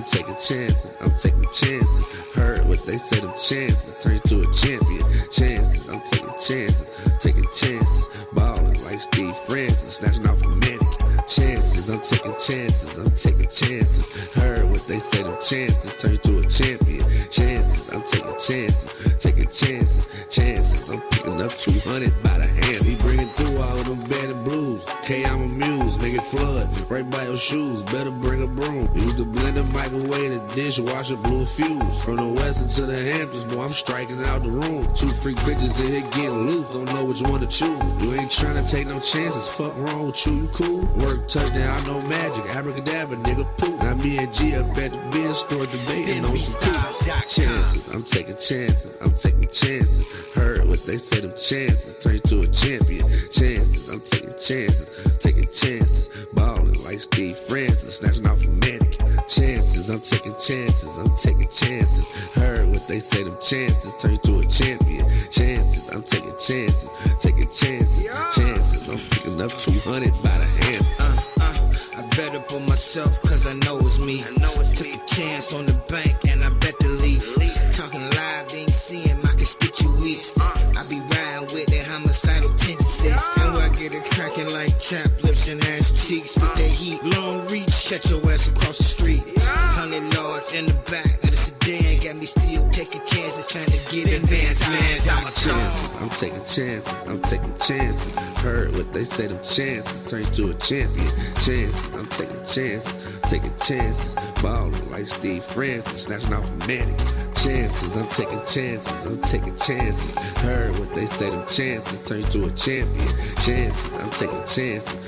I'm taking chances, I'm taking chances. Heard what they say, them chances turn to a champion. Chances, I'm taking chances. Ballin' like Steve Francis, snatching off a mannequin. Chances, I'm taking chances. Heard what they say, them chances turn to a champion. Chances, I'm taking chances. I'm picking up 200 by the hand. We bringing through all of them bad and blues. K, I'm amused, make it flood right by your shoes. Better bring a broom. Use the blender, microwave, the dishwasher, blew a fuse. From the western to the Hamptons, boy, I'm striking out the room. 2 freak bitches in here getting loose, don't know which one to choose. You ain't trying to take no chances, fuck wrong with you, you cool? Work touchdown, I know magic, abracadabra, nigga poop. Now me and G up at the beer store debating on some cool. Chances, I'm taking chances. Heard what they say, them chances turn to a champion. Chances, I'm taking chances. Ballin' like Steve Francis, snatching off a mannequin. Chances, I'm taking chances. Heard what they say, them chances turn to a champion. Chances, I'm taking chances. I'm picking up 200 by the hand. I bet up on myself cause I know it's me. Took a chance on the bank and I bet the leaf. Talking live, they ain't see him, I can stitch you weeks. I be riding with that homicidal tendencies. And I get it cracking like chap lips and ass cheeks. With that heat, long reach, catch your ass across the street. 100 large in the back of the sedan. Got me still taking chances, trying to get advanced, man. I'm taking chances. Heard what they say, them chances turn to a champion. Chances, I'm taking chances. Ballin' like Steve Francis, snatching off a mannequin. Chances, I'm taking chances. Heard what they say, them chances turn to a champion. Chances, I'm taking chances.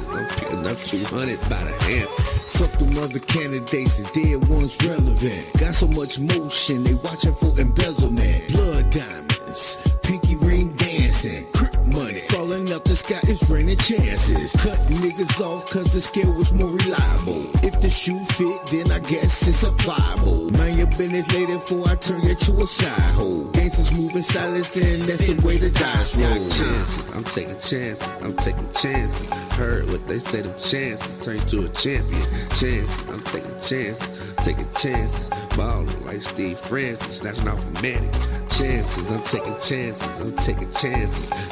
I'm picking up 200 by the hand. Fuck them other candidates and dead ones relevant. Got so much motion, they watching for embezzlement. Blood diamonds, pinky ring dancing, crip money falling out the sky, it's raining chances. Cut niggas off cause the scale was more reliable. If the shoe fit, then I guess it's applicable. Mind your business later before I turn you to a side hole. Gangsters moving silence and that's the way the dice roll. Chances, I'm taking chances. Heard what they say, them chances turn to a champion. Chances, I'm taking chances. Ballin' like Steve Francis, snatching off a mannequin. Chances, I'm taking chances.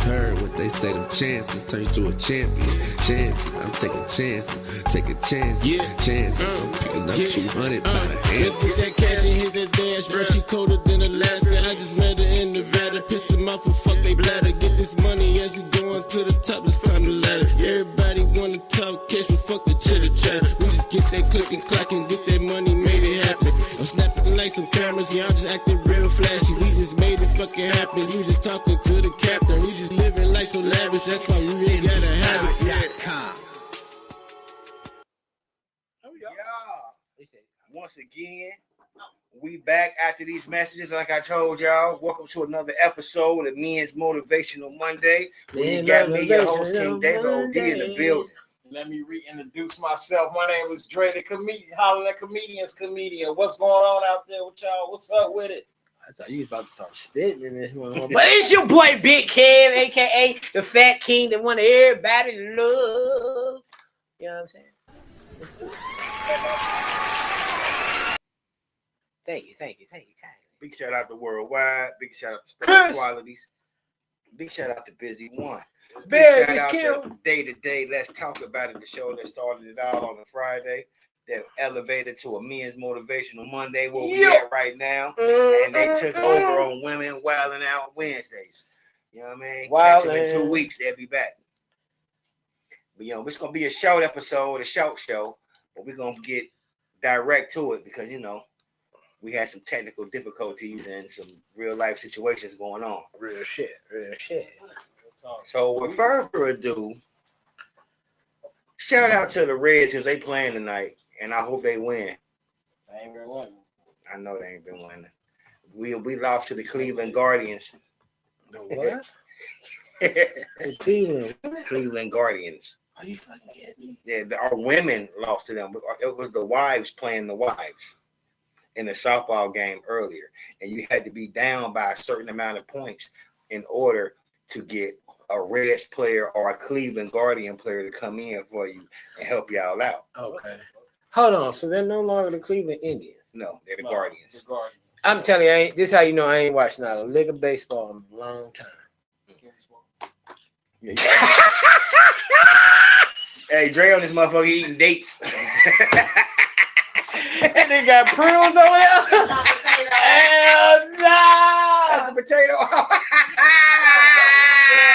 Heard what they say, them chances turn to a champion. Chances, I'm taking chances. Chances, I'm picking up 200 by the hand. Let's get that cash and hit that dash. Bro, she colder than Alaska. I just met her in Nevada. Piss him off and fuck they bladder. Get this money as we going to the top. Let's climb the ladder. Everybody wanna talk cash, but fuck the chitter chatter. We just get that click and clack and get that money, made it happen. I'm snapping like some cameras, y'all just acting real flashy. We just made it fucking happen. You just talking to the captain. We just living like so lavish. That's why we really gotta have it. Once again, we back after these messages. Like I told y'all, welcome to another episode of Men's Motivational Monday. You got me, your host, King David OD, in the building. Let me reintroduce myself. My name is Dre, the comedian, hollering at comedian. What's going on out there with y'all? What's up with it? I thought you was about to start spitting in this one. But it's your boy Big Kev, a.k.a. the Fat King that want everybody to love. You know what I'm saying? Thank you. Big shout out to Worldwide. Big shout out to Star Qualities. Big shout out to Busy One. Big shout out to Day to Day. Let's talk about it. The show that started it all on a Friday, that elevated to a Men's Motivational Monday, where we at right now, and they took over on Women Wilding Out Wednesdays. You know what I mean? Catch them in 2 weeks. They'll be back. But it's gonna be a short episode, a short show, but we're gonna get direct to it because we had some technical difficulties and some real life situations going on. Real shit. So with further ado, shout out to the Reds because they playing tonight, and I hope they win. They ain't been winning. I know they ain't been winning. We lost to the Cleveland Guardians. The what? Cleveland Guardians. Are you fucking kidding me? Yeah, our women lost to them. It was the wives playing the wives in a softball game earlier, and you had to be down by a certain amount of points in order to get a Reds player or a Cleveland Guardian player to come in for you and help y'all out. Okay. Hold on. So they're no longer the Cleveland Indians. No, they're the Guardians. The Guardians. I'm telling you, this is how you know I ain't watched not a lick of baseball in a long time. Hey, Dre on this motherfucker eating dates. And they got prunes over there. Hell no! That's a potato.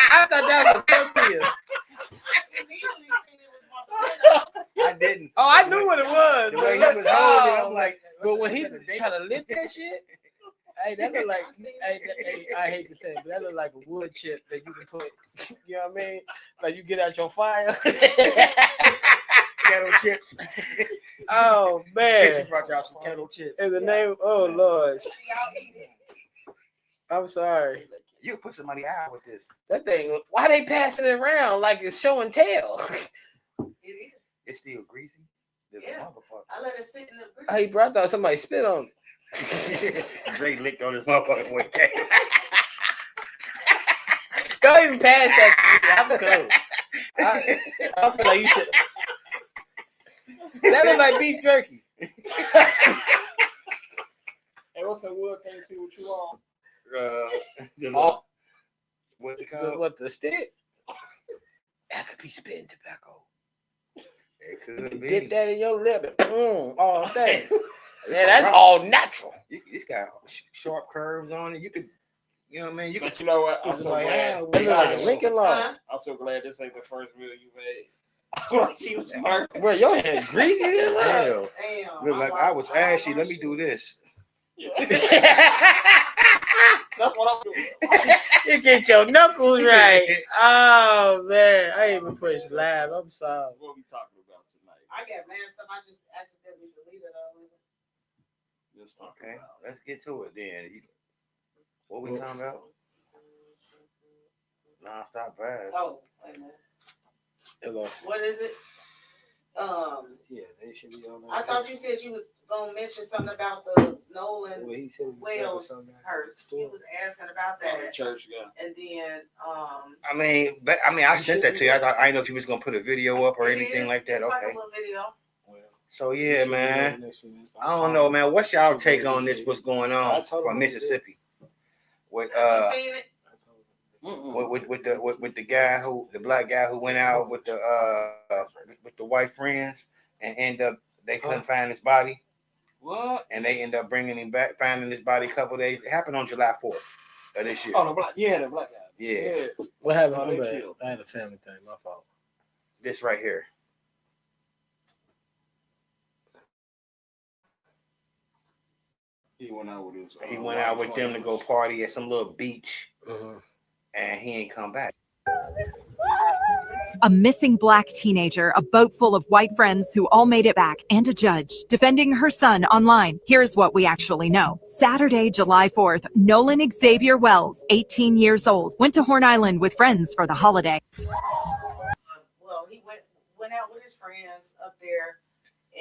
I thought that was a tortilla. I didn't. Oh, I knew what it was. The way he was holding it, I'm like, but when he trying to lift that shit, hey, that look like, I hate to say it, but that look like a wood chip that you can put, you know what I mean? Like you get out your fire. Kettle chips. Oh, man. You brought y'all some kettle chips. In the name, oh, Lord. I'm sorry. You put somebody out with this. That thing, why they passing it around like it's show and tell? It's still greasy. Yeah. I let it sit in the grease. Hey, bro, I thought somebody spit on it. Dre licked on his motherfucking way. Don't even pass that to me. I'm cool. I feel like you should. That look like beef jerky. Hey, what's that wood thing to what you on? What's it called? What, the stick? That could be spitting tobacco. It could be. Dip that in your lip and all day. Man, that's all natural. It's got sharp curves on it. You could, you know what I mean? But you know what? I'm so glad. That look like a Lincoln Log. I'm so glad this ain't the first video you made. She was perfect. Bro, your hand greasy as hell. Damn. Look like I was ashy. Let me do this. That's what I'm doing. You get your knuckles right. Oh, man. I ain't even pushed live. I'm sorry. What we talking about tonight? I got mad stuff. I just accidentally deleted all of it. Let's talk Okay, about. let's get to it then. What we talking about? Non-stop bad. Oh, wait a minute. Hello. What is it? Yeah, they should be on there. I thought you said you was gonna mention something about the Nolan Well, he said Wells Hurst. You was asking about that, Church guy. and then I sent that to you. I didn't know if you was gonna put a video up or anything like that. It's like Okay. a little video. So yeah, man. I don't know, man. What's y'all take on this? What's going on from Mississippi? With You seen it? with the guy the black guy who went out with the white friends and end up they couldn't find his body. What? And they end up bringing him back, finding his body a couple of days. It happened on July 4th of this year. Oh, the black guy. Yeah. What happened? Oh, they I killed. had a family thing. My fault. This right here. He went out with his. He went out with them to go party at some little beach, Uh-huh. and he ain't come back. A missing Black teenager, a boat full of white friends who all made it back, and a judge defending her son online. Here's what we actually know. Saturday, July 4th, Nolan Xavier Wells, 18 years old, went to Horn Island with friends for the holiday. Well, he went out with his friends up there,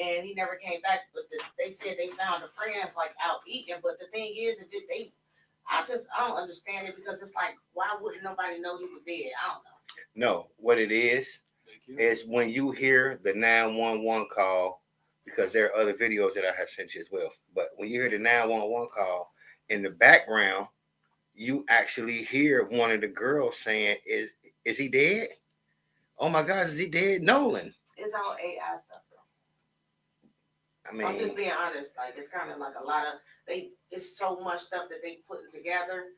and he never came back. But they said they found the friends like out eating. But the thing is, I don't understand it, because it's like, why wouldn't nobody know he was dead? I don't know. No, what it is when you hear the 911 call, because there are other videos that I have sent you as well. But when you hear the 911 call, in the background, you actually hear one of the girls saying, "Is he dead? Oh my God, is he dead, Nolan?" It's all AI stuff, though. I mean, I'm just being honest. Like, it's kind of like a lot of it's so much stuff that they putting together.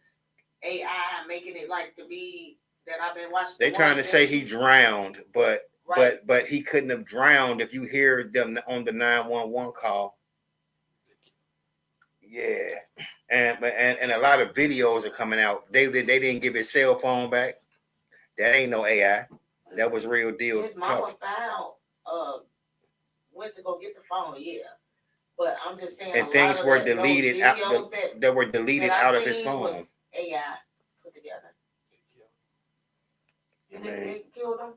AI making it like to be that I've been watching. they trying to say he drowned, but he couldn't have drowned if you hear them on the 911 call. Yeah, and a lot of videos are coming out. They didn't give his cell phone back. That ain't no AI. That was real deal. His mama went to go get the phone, yeah. But I'm just saying, and things were deleted out. That were deleted out of his phone. Was AI put together. You think they killed him?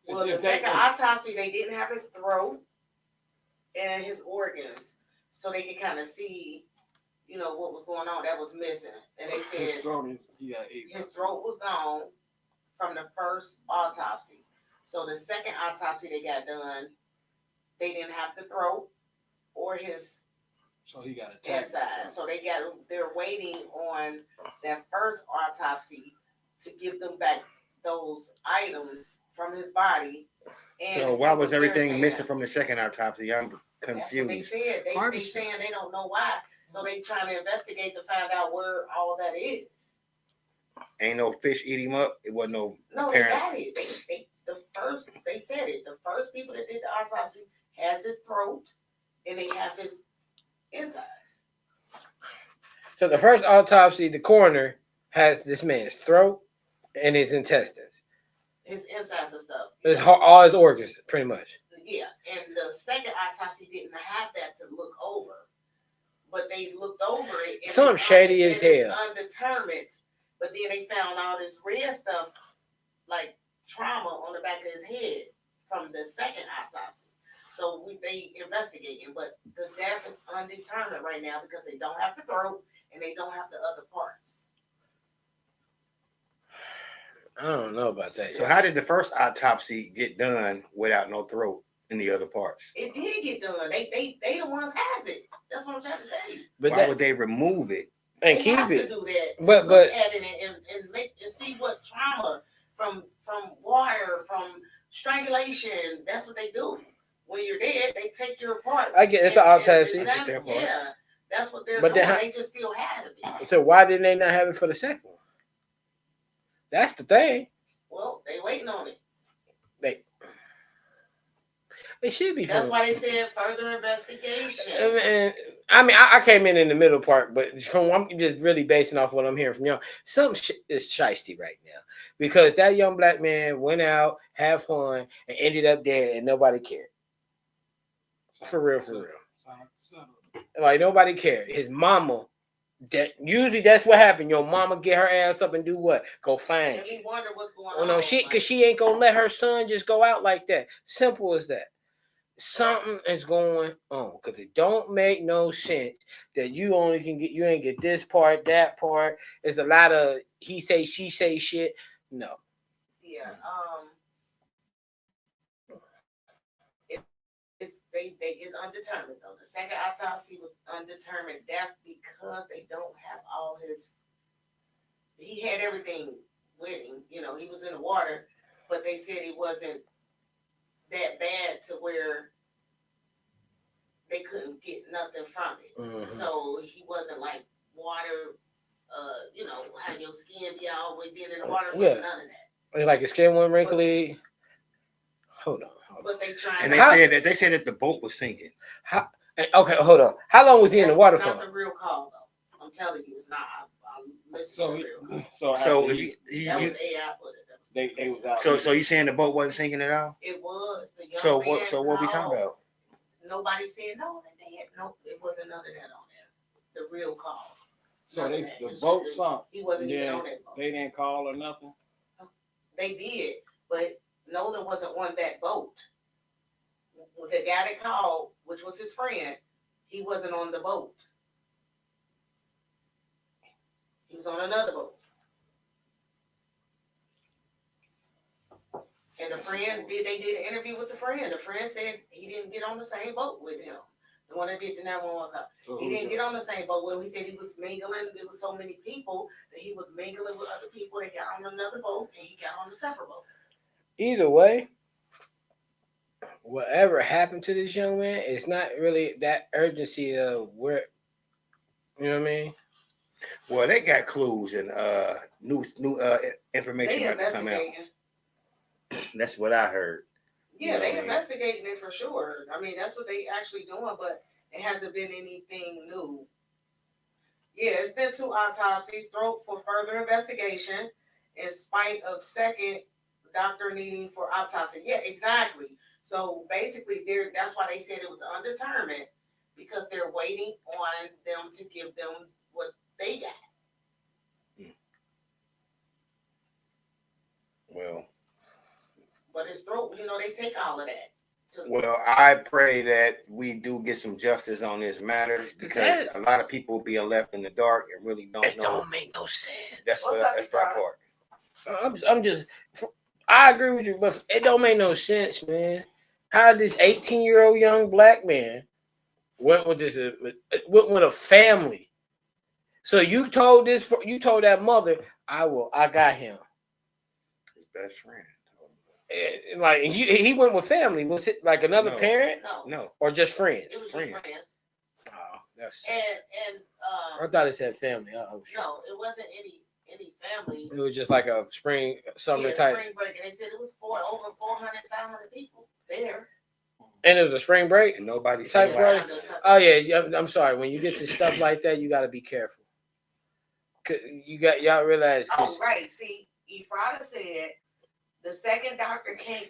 Well, the second autopsy, they didn't have his throat and his organs, so they could kind of see, what was going on. That was missing, and they said his throat was gone from the first autopsy. So the second autopsy they got done, they didn't have the throat or his So he got attacked. inside. So they're waiting on that first autopsy to give them back those items from his body. And So why was everything missing from the second autopsy? I'm confused. That's what they said. They saying they don't know why. So they trying to investigate to find out where all that is. Ain't no fish eat him up. It wasn't no. No, they got it. They said it. The first people that did the autopsy has his throat, and they have his insides. So the first autopsy, the coroner has this man's throat and his intestines. His insides and stuff. All his organs, pretty much. Yeah, and the second autopsy didn't have that to look over, but they looked over it. And something shady as hell. Undetermined, but then they found all this red stuff, like trauma on the back of his head from the second autopsy. So they investigating, but the death is undetermined right now because they don't have the throat and they don't have the other parts. I don't know about that. So how did the first autopsy get done without no throat in the other parts? It did get done. They the ones has it. That's what I'm trying to tell you. But why would they remove it and they keep have it? To do that. To but look at it and make and see what trauma from water, from strangulation. That's what they do. When you're dead, they take your parts. I get it's an autopsy. Yeah, that's what they're doing. They just still have it. So why didn't they not have it for the second one? That's the thing. Well, they waiting on it. They should be. That's why they said further investigation. I mean, I came in the middle part, but from I'm just really basing off what I'm hearing from y'all. Something is shiesty right now because that young black man went out, had fun, and ended up dead, and nobody cared. For real. Like nobody cared. His mama. That usually that's what happened. Your mama get her ass up and do what? Go find you. And we wonder what's going on. Oh no, because she ain't gonna let her son just go out like that. Simple as that. Something is going on because it don't make no sense that you ain't get this part, that part. There's a lot of he say, she say shit. No. Yeah. It's undetermined though. The second autopsy was undetermined death because they don't have all his. He had everything with him. You know, he was in the water, but they said he wasn't that bad to where they couldn't get nothing from it. Mm-hmm. So he wasn't like water. You know, have your skin be always being in the water. Yeah. None of that. Like his skin wasn't wrinkly. Hold on. But they tried. And they said that the boat was sinking. Okay, hold on. How long was he in the water for? Not the real call though. I'm telling you, it's not. I listen to the real So call. that was AI put it. They was out. So you saying the boat wasn't sinking at all? It was. The young so man what we talking about? Nobody said no. That they had no. It wasn't none of that on there. The real call. So the boat sunk. He wasn't even on that boat. They didn't call or nothing. They did, but Nolan wasn't on that boat. The guy that called, which was his friend, he wasn't on the boat. He was on another boat. And the friend they did an interview with the friend. The friend said he didn't get on the same boat with him. The one that did the 911 call. So he didn't get on the same boat with him. He said he was mingling. There was so many people that he was mingling with other people. They got on another boat and he got on the separate boat. Either way, whatever happened to this young man, it's not really that urgency of where, you know what I mean? Well, they got clues and new information about to come out. That's what I heard. Yeah, they investigating it for sure. I mean, that's what they actually doing, but it hasn't been anything new. Yeah, it's been 2 autopsies, throat for further investigation, in spite of second doctor needing for autopsy. Yeah, exactly. So basically, that's why they said it was undetermined, because they're waiting on them to give them what they got. Well. But his throat, they take all of that. Well, I pray that we do get some justice on this matter, because a lot of people being left in the dark and really don't know. It don't make no sense. That's that part. I agree with you, but it don't make no sense, man. How this 18-year-old young black man went with a family. So you told that mother, I got him. His best friend. And like he went with family. Was it like another parent? No. Or just friends? It was just friends. Oh, that's and I thought it said family. No, it wasn't any family. It was just like a summer type. Spring break, and they said it was over 400, 500 people there. And it was a spring break. And nobody type said break. Oh yeah, I'm sorry. When you get to stuff like that, you got to be careful. Y'all realize. Oh right. See, Efrata said the second doctor can't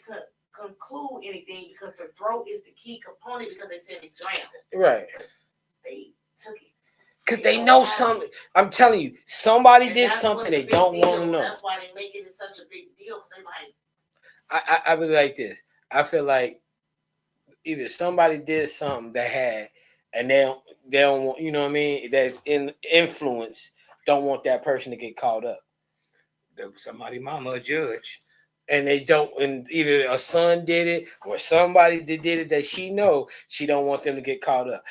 conclude anything because the throat is the key component because they said they drowned. Right. They took it. Because they know something. I'm telling you, somebody did something they don't want to know. That's why they make it such a big deal. Because they I really like this. I feel like either somebody did something that had, and they don't want, you know what I mean, that's in influence, don't want that person to get caught up. There was somebody, mama, a judge. And they don't, and either a son did it or somebody did it that she don't want them to get caught up.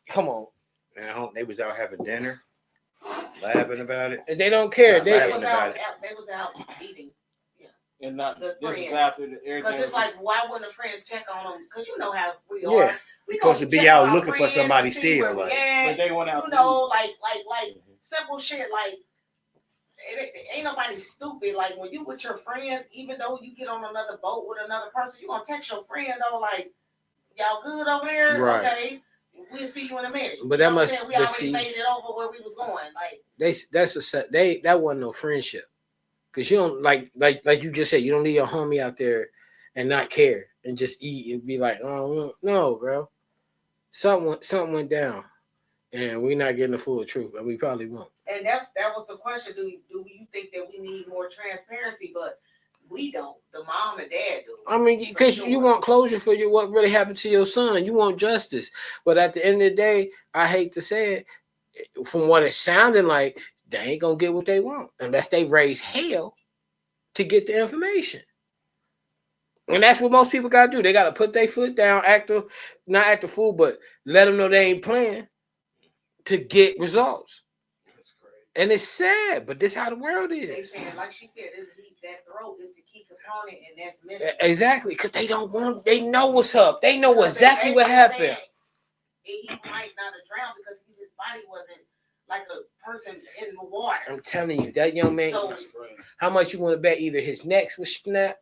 Come on. And I hope they was out having dinner, laughing about it. And they don't care. They was out eating. Yeah. And not the this friends. is after the because it's like, why wouldn't the friends check on them? Because you know how we are. Yeah. We supposed to be out looking for somebody still, like. But they went out. You know, like simple shit. Like it ain't nobody stupid. Like when you with your friends, even though you get on another boat with another person, you gonna text your friend though, like, y'all good over there? Right. Okay. We'll see you in a minute. But that must we already made it over where we was going. Like that wasn't no friendship. Cause you don't like you just said, you don't leave your homie out there and not care and just eat and be like, oh no, bro. Something went down and we're not getting the full truth, and we probably won't. And that was the question. Do you think that we need more transparency? But we don't. The mom and dad do. I mean, because you want closure for what really happened to your son. You want justice. But at the end of the day, I hate to say it, from what it sounded like, they ain't going to get what they want unless they raise hell to get the information. And that's what most people got to do. They got to put their foot down, not act a fool, but let them know they ain't playing to get results. That's great. And it's sad, but this is how the world is. They saying, like she said, that throat is the key component, and that's missing. Exactly, because they know what's up. They know exactly what happened. He might not have drowned because his body wasn't like a person in the water. I'm telling you, that young man, how much you want to bet either his neck was snapped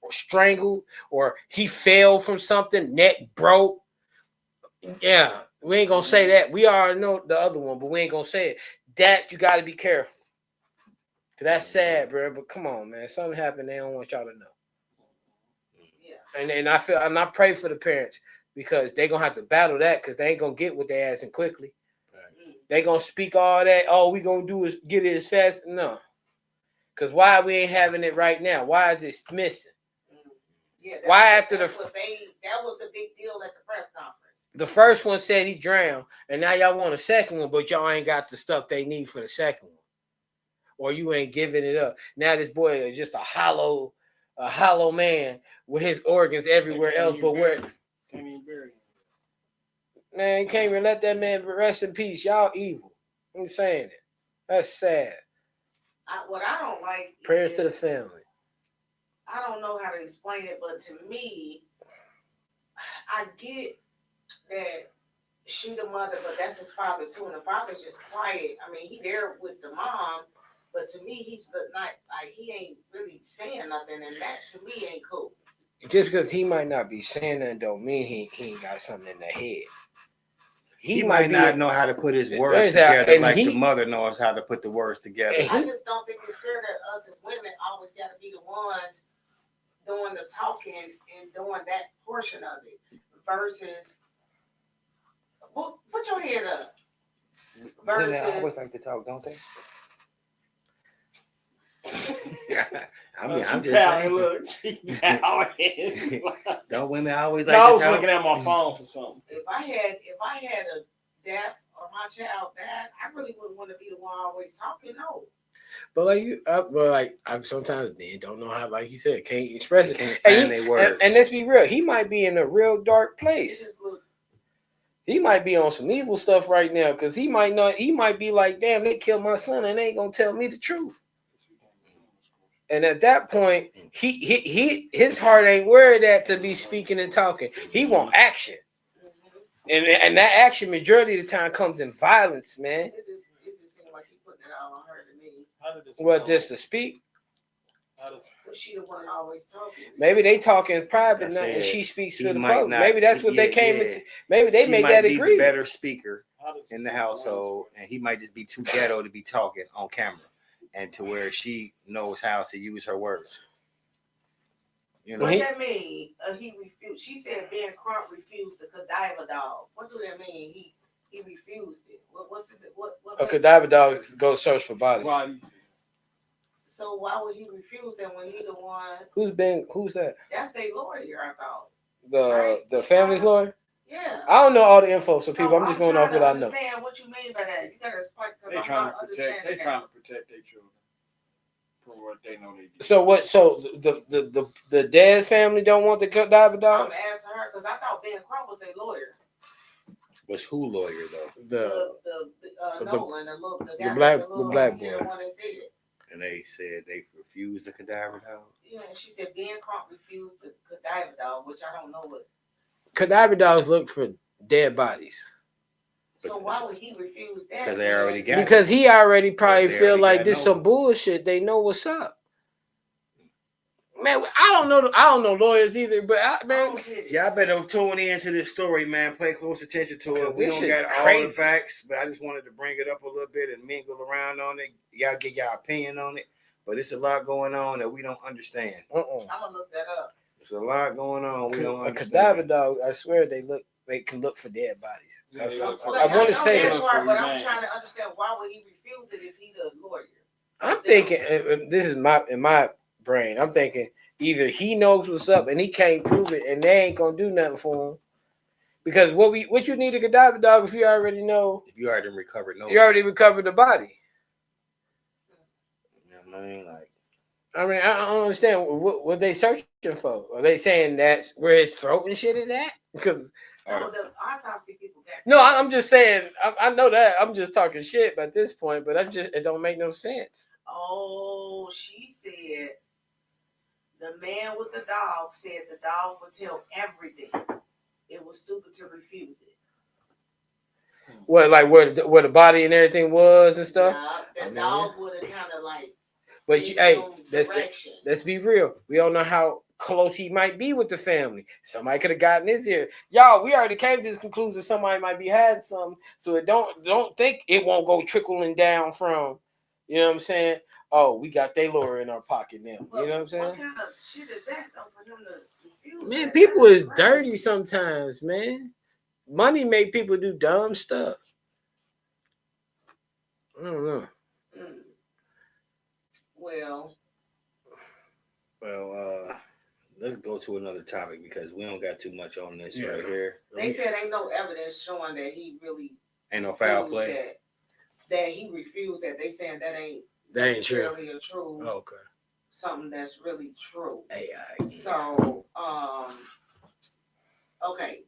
or strangled, or he fell from something, neck broke. Yeah, we ain't going to say that. We already know the other one, but we ain't going to say it. That you got to be careful. That's sad, bro. But come on, man. Something happened. They don't want y'all to know. Yeah. And I pray for the parents because they're gonna have to battle that because they ain't gonna get what they asking quickly. Right. They gonna speak all that. All we gonna do is get it as fast. No. Because why we ain't having it right now? Why is this missing? Yeah. Why after that was the big deal at the press conference. The first one said he drowned, and now y'all want a second one, but y'all ain't got the stuff they need for the second one. Or you ain't giving it up. Now this boy is just a hollow man with his organs everywhere else, but where? Can't even bury him. Man, you can't even let that man rest in peace. Y'all evil. I'm saying it. That's sad. What I don't like. Prayers to the family. I don't know how to explain it, but to me, I get that she the mother, but that's his father too, and the father's just quiet. I mean, he there with the mom. But to me, he's not like he ain't really saying nothing, and that to me ain't cool. Just because he might not be saying that don't mean he ain't got something in the head. He might not know how to put his words together like the mother knows how to put the words together. I just don't think it's fair that us as women always got to be the ones doing the talking and doing that portion of it versus put your head up. Versus they always like to talk, don't they? I mean, I'm just saying. Don't women always like? I was looking at my phone for something. If I had a death or my child died, I really wouldn't want to be the one always talking. No. But I sometimes men don't know how, like you said, can't express it. And let's be real, he might be in a real dark place. He might be on some evil stuff right now because he might not. He might be like, "Damn, they killed my son and they ain't gonna tell me the truth." And at that point, his heart ain't where that to be speaking and talking. He want action, and that action majority of the time comes in violence, man. It just seemed like he put it all on her to me. Well, just to speak. But she the one always talking. Maybe they talk in private now, and she speaks for the public. Maybe that's what they came into. Maybe they made that agreement. Be the better speaker in the household, and he might just be too ghetto to be talking on camera, and to where she knows how to use her words. You know what that mean? He refused. She said Ben Crump refused the cadaver dog. What do that mean? He refused it. What's the what? A cadaver dog goes search for bodies. So why would he refuse them when he the one? Who's that? That's their lawyer, I thought. The family's lawyer? Yeah. I don't know all the info, so people, I'm just going off what I know. Understand what you mean by that. You gotta explain because They trying to protect their children from what they know they do. So what? So the dad's family don't want the cadaver dog? I'm asking her because I thought Ben Crump was a lawyer. Was who lawyer though? Nolan, the black boy. The one that said it. And they said they refused the cadaver dog? Yeah, and she said Ben Crump refused the cadaver dog, which I don't know what. Cadaver dogs look for dead bodies. So why would he refuse that? Because they already got it. Because he already probably feel like this some bullshit. They know what's up. Man, I don't know lawyers either, but y'all better tune into this story, man. Pay close attention to it. We don't got crazy. all the facts, but I just wanted to bring it up a little bit and mingle around on it. Y'all get y'all opinion on it, but it's a lot going on that we don't understand. I'm gonna look that up. It's a lot going on. We don't understand. A cadaver dog, I swear they can look for dead bodies. I want to say that part, but I'm trying to understand why would he refuse it if he's the lawyer? I'm thinking this is in my brain. I'm thinking either he knows what's up and he can't prove it, and they ain't gonna do nothing for him. Because what you need a cadaver dog if you already know? If you already recovered, you already recovered the body. You know what I mean? I don't understand what they searching for. Are they saying that's where his throat and shit is at? Because the autopsy people got. No, I'm just saying. I know that. I'm just talking shit at this point, but it don't make no sense. Oh, she said the man with the dog said the dog would tell everything. It was stupid to refuse it. What, like where the body and everything was and stuff? Yeah, the dog would have kind of like. But let's be real. We don't know how close he might be with the family. Somebody could have gotten his ear. Y'all, we already came to this conclusion somebody might be had something. So it don't think it won't go trickling down from, you know what I'm saying? Oh, we got their lawyer in our pocket now. You know what I'm saying? What kind of shit is that though for him to refuse? Man, people is dirty sometimes, man. Money make people do dumb stuff. I don't know. Well, let's go to another topic because we don't got too much on this right here. They said ain't no evidence showing that he really ain't no foul play. That he refused that. They saying that ain't necessarily a true. Okay. Something that's really true. AI. So, okay.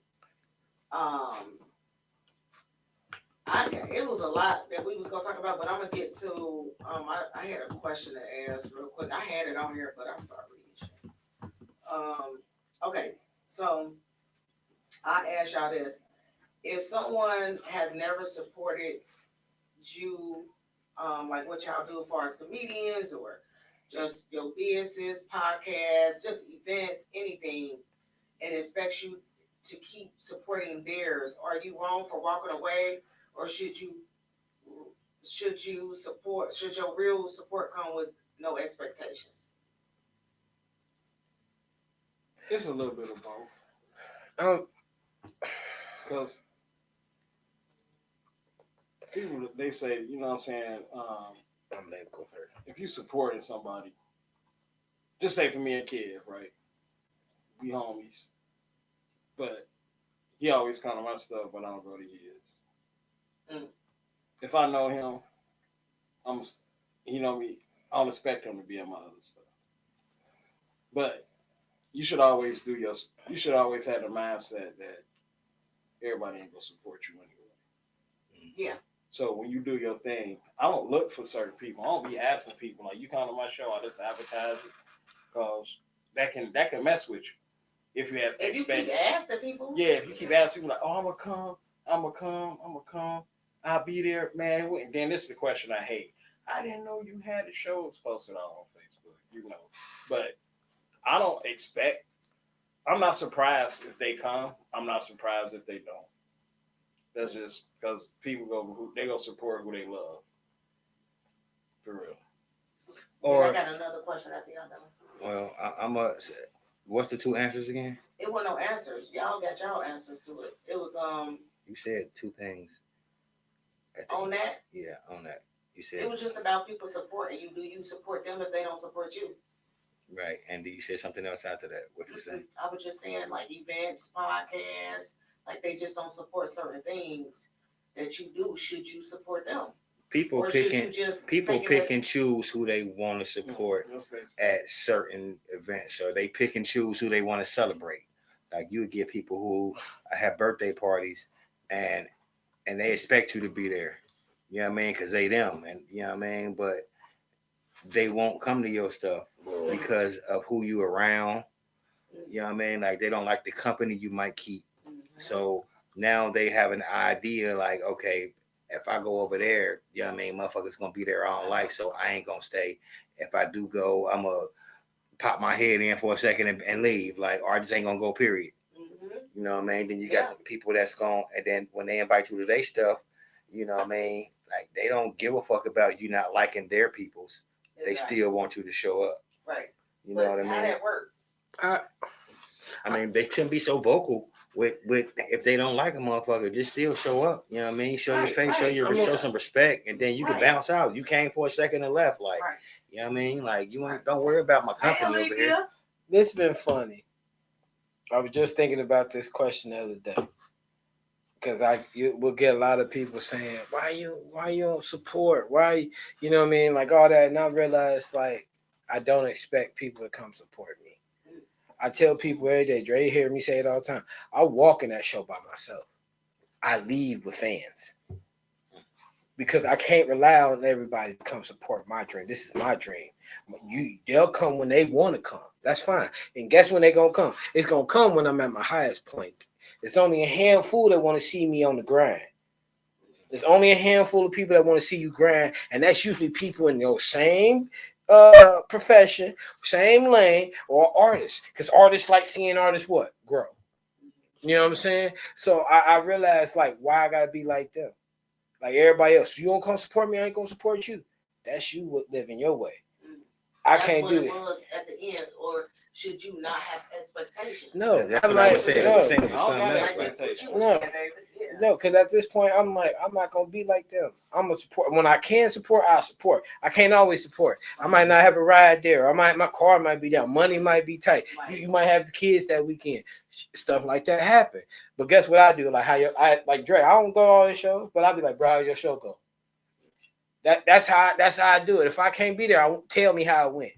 It was a lot that we was gonna talk about, but I'm gonna get to. I had a question to ask real quick. I had it on here, but I started reading. Okay, so I ask y'all this: if someone has never supported you, like what y'all do as far as comedians or just your business, podcasts, just events, anything, and expects you to keep supporting theirs, are you wrong for walking away? Or should your real support come with no expectations? It's a little bit of both. Because people, they say, you know what I'm saying, if you supporting somebody, just say for me and Kid, right? We homies. But he always come to my stuff when I don't go to his. If I know him, he know me. I don't expect him to be in my other stuff. But you should always have the mindset that everybody ain't gonna support you anyway. Yeah. So when you do your thing, I don't look for certain people. I don't be asking people like, you come to my show, I just advertise it, because that can mess with you if you have. If you keep asking people. Yeah, if you keep asking people like, oh, I'm gonna come, I'll be there, man. And then this is the question I hate. I didn't know you had the shows posted on Facebook, you know. But I don't expect. I'm not surprised if they come. I'm not surprised if they don't. That's just because people they go support who they love. For real. Or I got another question at the end of it. Well, what's the two answers again? It wasn't no answers. Y'all got y'all answers to it. It was You said two things. On that? Yeah, on that. You said it was just about people supporting you. Do you support them if they don't support you? Right. And you said something else after that. What you saying? I was just saying like events, podcasts, like they just don't support certain things that you do. Should you support them? People pick and choose who they want to support at certain events. So they pick and choose who they want to celebrate. Like you would get people who have birthday parties and they expect you to be there. You know what I mean? Because they them. And you know what I mean? But they won't come to your stuff because of who you around. You know what I mean? Like they don't like the company you might keep. So now they have an idea like, okay, if I go over there, you know what I mean, motherfuckers gonna be there all life, so I ain't gonna stay. If I do go, I'm gonna pop my head in for a second and leave. Like, or I just ain't gonna go, period. You know what I mean? Then you got people that's gonna, and then when they invite you to their stuff, you know what I mean? Like, they don't give a fuck about you not liking their people's. They still want you to show up. Right. You know what I mean? How that works? I mean, they shouldn't be so vocal with if they don't like a motherfucker, just still show up. You know what I mean? Show your face, show some respect, and then you can bounce out. You came for a second and left, like you know what I mean? Like you ain't don't worry about my company over here. This been funny. I was just thinking about this question the other day. Because we'll get a lot of people saying, why you don't support? Why you know what I mean? Like all that. And I realized like I don't expect people to come support me. I tell people every day, Dre hear me say it all the time. I walk in that show by myself. I leave with fans. Because I can't rely on everybody to come support my dream. This is my dream. They'll come when they want to come. That's fine. And guess when they're gonna come? It's gonna come when I'm at my highest point. It's only a handful that want to see me on the grind. There's only a handful of people that want to see you grind, and that's usually people in your same profession, same lane, or artists. Because artists like seeing artists grow. You know what I'm saying? So I realized like why I gotta be like them. Like everybody else. You don't come support me, I ain't gonna support you. That's you living your way. I can't do that. At the end, or should you not have expectations? No, that's what I was saying. I was saying it was something else. No, because at this point, I'm like, I'm not gonna be like them. I'm gonna support when I can support. I support. I can't always support. I might not have a ride there. My car might be down. Money might be tight. You might have the kids that weekend. Stuff like that happen. But guess what I do? Like I like Dre. I don't go to all these shows, but I'll be like, bro, how your show go? That's how I do it. If I can't be there, I won't tell me how it went.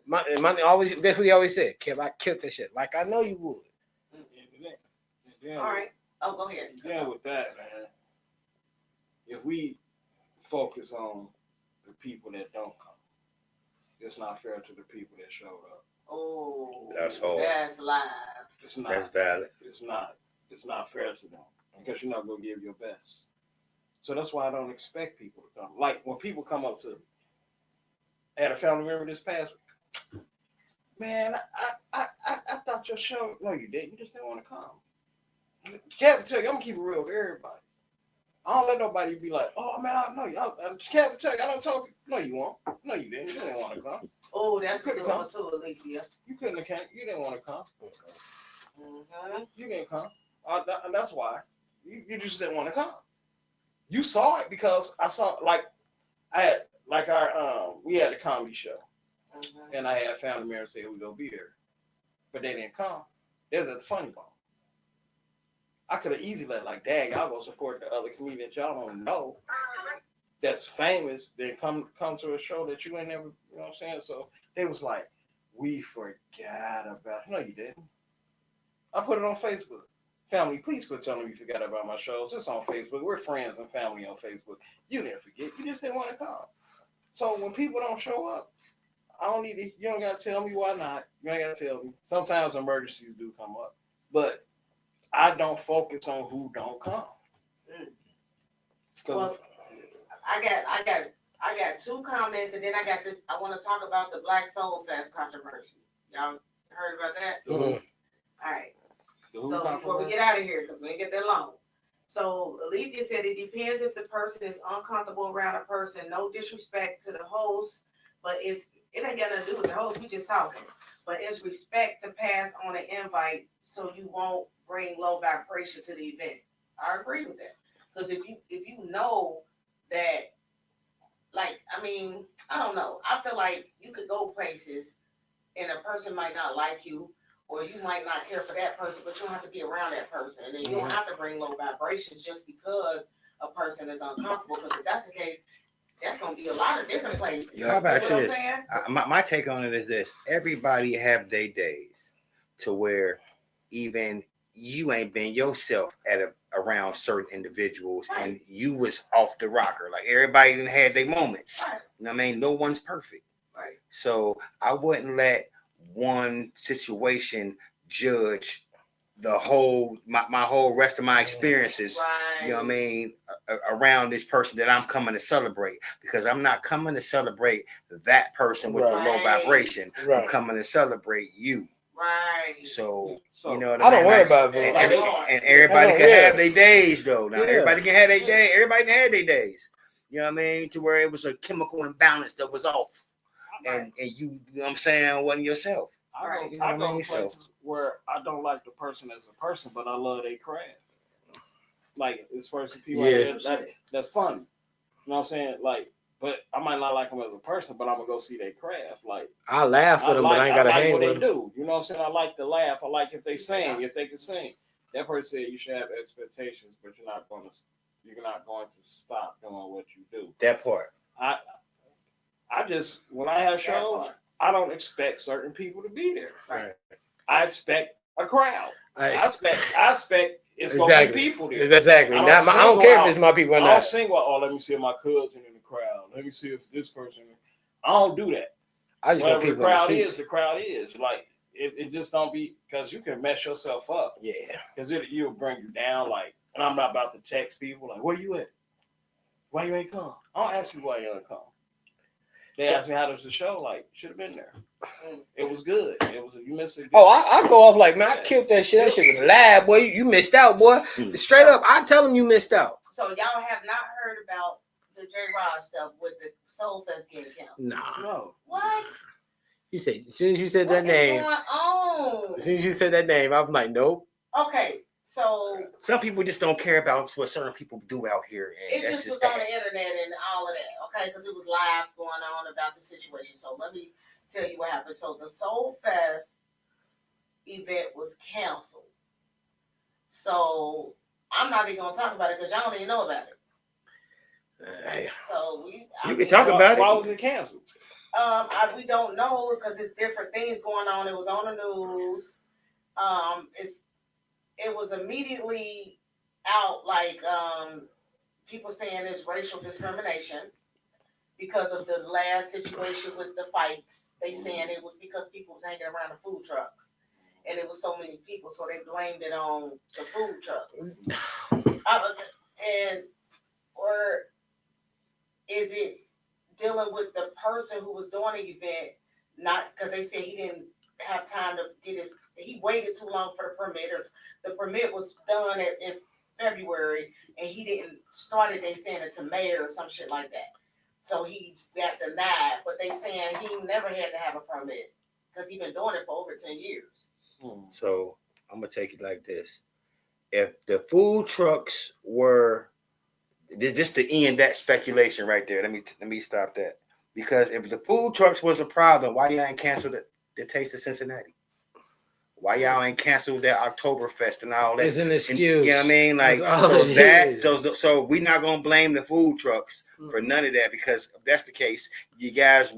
My always that's what he always said. Kev, I killed that shit. Like I know you would. All right. Oh, go ahead. Yeah, with that, man. If we focus on the people that don't come, it's not fair to the people that showed up. Oh, that's hard. That's live. It's not. That's valid. It's not. It's not fair to them because you're not gonna give your best. So that's why I don't expect people to come. Like when people come up to, I had a family member this past week. Man, I thought your show. No, you didn't. You just didn't want to come. Captain tell you, I'm gonna keep it real with everybody. I don't let nobody be like, oh man, I know you. Captain tell you, I don't talk. No, you won't. No, you didn't. You didn't want to come. Oh, that's a good one too, Alethea. You couldn't have come. You didn't want to come. Mm-hmm. You didn't come. And that's why you just didn't want to come. You saw it because I saw we had a comedy show, and I had family members say we gonna be there, but they didn't come. There's a funny bone. I could have easily let like, dang, y'all go support the other comedians y'all don't know that's famous. Then come to a show that you ain't never, you know what I'm saying? So they was like, we forgot about. No, you didn't. I put it on Facebook. family, please quit telling me you forgot about my shows. It's on Facebook. We're friends and family on Facebook. You didn't forget. You just didn't want to come. So when people don't show up, I don't need to, you don't got to tell me why not. You ain't got to tell me. Sometimes emergencies do come up. But I don't focus on who don't come. Well, I got 2 comments, and then I got this. I want to talk about the Black Soul Fest controversy. Y'all heard about that? Mm-hmm. All right. So before we get out of here, because we ain't get that long. So Alethea said it depends if the person is uncomfortable around a person. No disrespect to the host, but it ain't got nothing to do with the host. We just talking. But it's respect to pass on an invite so you won't bring low vibration to the event. I agree with that. Because if you know that, like, I mean, I don't know. I feel like you could go places and a person might not like you, or you might not care for that person, but you don't have to be around that person. And then you don't have to bring low vibrations just because a person is uncomfortable. Because if that's the case, that's going to be a lot of different places. How about you know this? My take on it is this. Everybody have their days to where even you ain't been yourself around certain individuals, right, and you was off the rocker. Like everybody done had their moments. Right. You know what I mean? No one's perfect. Right. So I wouldn't let one situation judge the whole my whole rest of my experiences. Right. You know what I mean? Around this person that I'm coming to celebrate, because I'm not coming to celebrate that person with the low vibration. Right. I'm coming to celebrate you. Right. So you know what I mean? Don't worry about it. And everybody can have their days though. Now everybody can have their day. Everybody can have their days. You know what I mean? To where it was a chemical imbalance that was off. And you know what I'm saying, wasn't yourself. I go places where I don't like the person as a person, but I love their craft. Like as far as people that's funny. You know what I'm saying? Like, but I might not like them as a person, but I'm gonna go see their craft. Like I laugh with them, but I ain't gotta hang with them. What they do. You know what I'm saying? I like to laugh. I like if they sing, if they can sing. That person said you should have expectations, but you're not going to stop doing what you do. That part. I just, when I have shows, I don't expect certain people to be there. Right. I expect a crowd. I expect it's exactly. going to be people there. Exactly. I don't care if it's my people or not. I don't sing let me see my cousin in the crowd. Let me see if this person. I don't do that. I just want people the crowd is. Like, it just don't be, because you can mess yourself up. Yeah. Because it'll bring you down. Like, and I'm not about to text people, like, where you at? Why you ain't come? I don't ask you why you ain't come. They asked me how was the show. Like, should have been there. It was good. You missed it. I go off like, man, I killed that shit. That shit was live, boy. You missed out, boy. Straight up, I tell them you missed out. So y'all have not heard about the J. Rod stuff with the Soul Fest getting canceled? Nah. No. What? You said as soon as you said that name. What's going on? As soon as you said that name, I'm like, nope. Okay. So some people just don't care about what certain people do out here. And it just was on the internet and all of that, okay? Because it was lives going on about the situation. So let me tell you what happened. So the Soul Fest event was canceled. So I'm not even gonna talk about it because y'all don't even know about it. So you can talk about it. Why was it canceled? We don't know because it's different things going on. It was on the news. It was immediately out, like people saying it's racial discrimination because of the last situation with the fights. They saying it was because people was hanging around the food trucks, and it was so many people, so they blamed it on the food trucks. Or is it dealing with the person who was doing the event? Not because they said he didn't have time to get he waited too long for the permitters. The permit was done in February, and he didn't start it. They saying it to May or some shit like that. So he got denied. But they saying he never had to have a permit because he's been doing it for over 10 years. So I'm gonna take it like this: if the food trucks were just to end that speculation right there, let me stop that. Because if the food trucks was a problem, why y'all ain't canceled the Taste of Cincinnati? Why y'all ain't canceled that Oktoberfest and all that? It's an excuse. You know what I mean? Like, so we're not gonna blame the food trucks for none of that, because if that's the case, you guys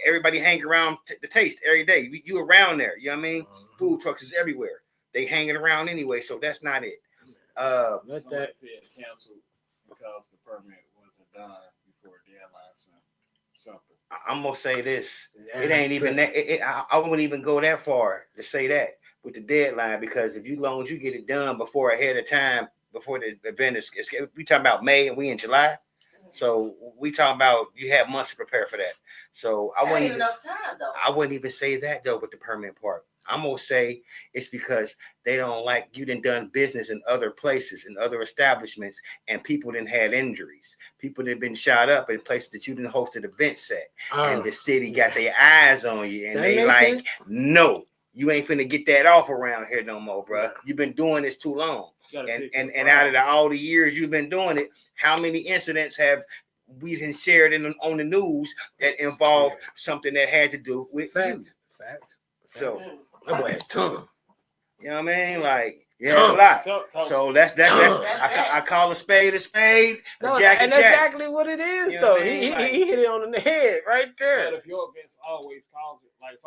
everybody hang around the Taste every day. You around there, you know what I mean? Food trucks is everywhere. they hanging around anyway, so that's not it. Let that said canceled because the permit wasn't done before deadline. Something. I'm gonna say this. It ain't even that. I wouldn't even go that far to say that with the deadline, because if long as you get it done before ahead of time, before the event is we talking about May and we in July, so we talking about you have months to prepare for that. So I wouldn't even enough time though. I wouldn't even say that though with the permit part. I'm gonna say it's because they don't like you done business in other places, in other establishments, and people didn't had injuries. People that been shot up in places that you didn't hosted events at, and the city got their eyes on you, and they like, no, you ain't finna get that off around here no more, bro. You've been doing this too long, and out of all the years you've been doing it, how many incidents have we been shared on the news that involved something that had to do with you? Facts. So. That boy has tongue. You know what I mean? Like, yeah, a lot. So that's I call a spade a spade. No, Jack and that's exactly what it is, though. He hit it on the head right there. But if your events always cause it, like if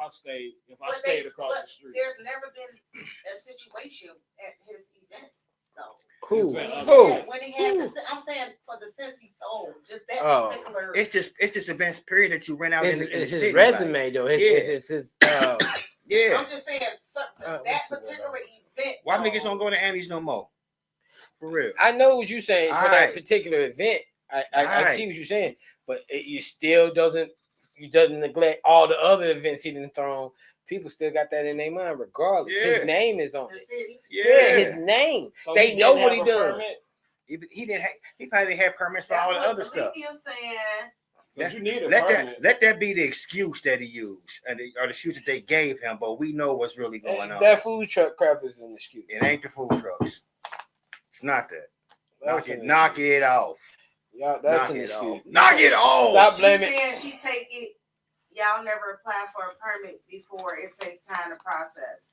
I stayed across the street, there's never been a situation at his events though. Who? When he had I'm saying for the Cincy Soul, just that particular. It's just events period that you rent out in the his city. Resume though. It's his yeah. I'm just saying that particular event. Why niggas don't go to Annie's no more? For real. I know what you're saying for that particular event. I see what you're saying, but you still doesn't neglect all the other events he done thrown. People still got that in their mind, regardless. Yeah. His name is on it. Yeah, his name. So they know what he done. He didn't. He probably didn't have permits for all the other stuff. You need a let that be the excuse that he used, or the excuse that they gave him. But we know what's really going on. That food truck crap is an excuse. It ain't the food trucks. It's not that. Knock it off. Yeah, that's an excuse. Knock it off. Stop blaming. She said she take it. Y'all never apply for a permit before it takes time to process.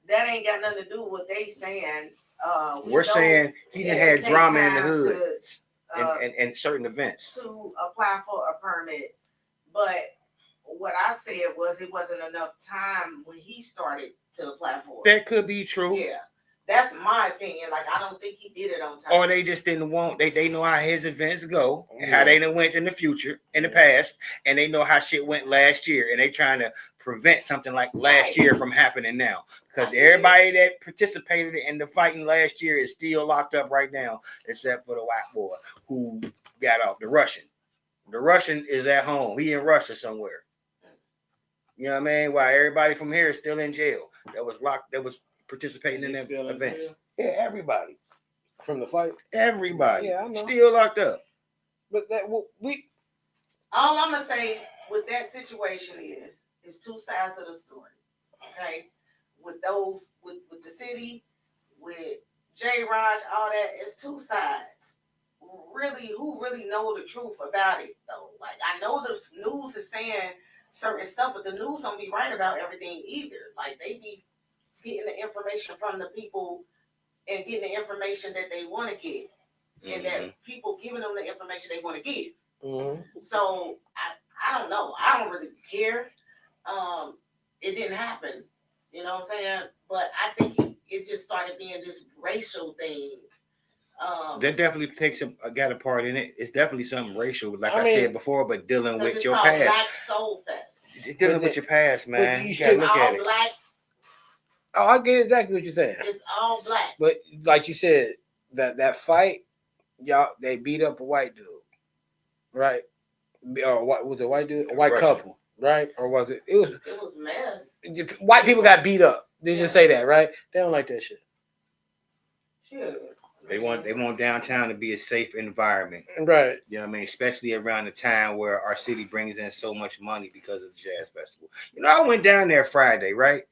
That ain't got nothing to do with what they saying. We're saying he done had drama in the hood. And certain events to apply for a permit, but what I said was it wasn't enough time when he started to apply for it. That could be true. Yeah, that's my opinion. Like I don't think he did it on time. Or they just didn't want. They know how his events go, and how they went in the future, in the past, and they know how shit went last year, and they trying to prevent something like last year from happening now, because everybody that participated in the fighting last year is still locked up right now, except for the white boy who got off. The Russian is at home. He in Russia somewhere. You know what I mean? While everybody from here is still in jail. That was locked. That was participating in them events. Yeah, everybody from the fight. Everybody. Yeah, I know. Still locked up. But all I'm gonna say with that situation is. It's two sides of the story, okay? With the city, with J. Raj, all that, it's two sides. Really, who really know the truth about it though? Like I know the news is saying certain stuff, but the news don't be right about everything either. Like they be getting the information from the people and getting the information that they want to get, and that people giving them the information they want to give. So I don't know. I don't really care. It didn't happen, you know what I'm saying? But I think it just started being this racial thing. That definitely got a part in it. It's definitely something racial, like I said before, but dealing with your past. Black Soul Fest. It's dealing with your past, man. You gotta look at it. Black. Oh, I get exactly what you're saying. It's all black. But like you said, that fight, y'all, they beat up a white dude, right? Or what was it, a white dude? A white couple. Right? Or was it? It was mess. White people got beat up. They just say that, right? They don't like that shit. Sure. They want downtown to be a safe environment. Right. You know what I mean? Especially around the time where our city brings in so much money because of the Jazz Festival. You know, I went down there Friday, right?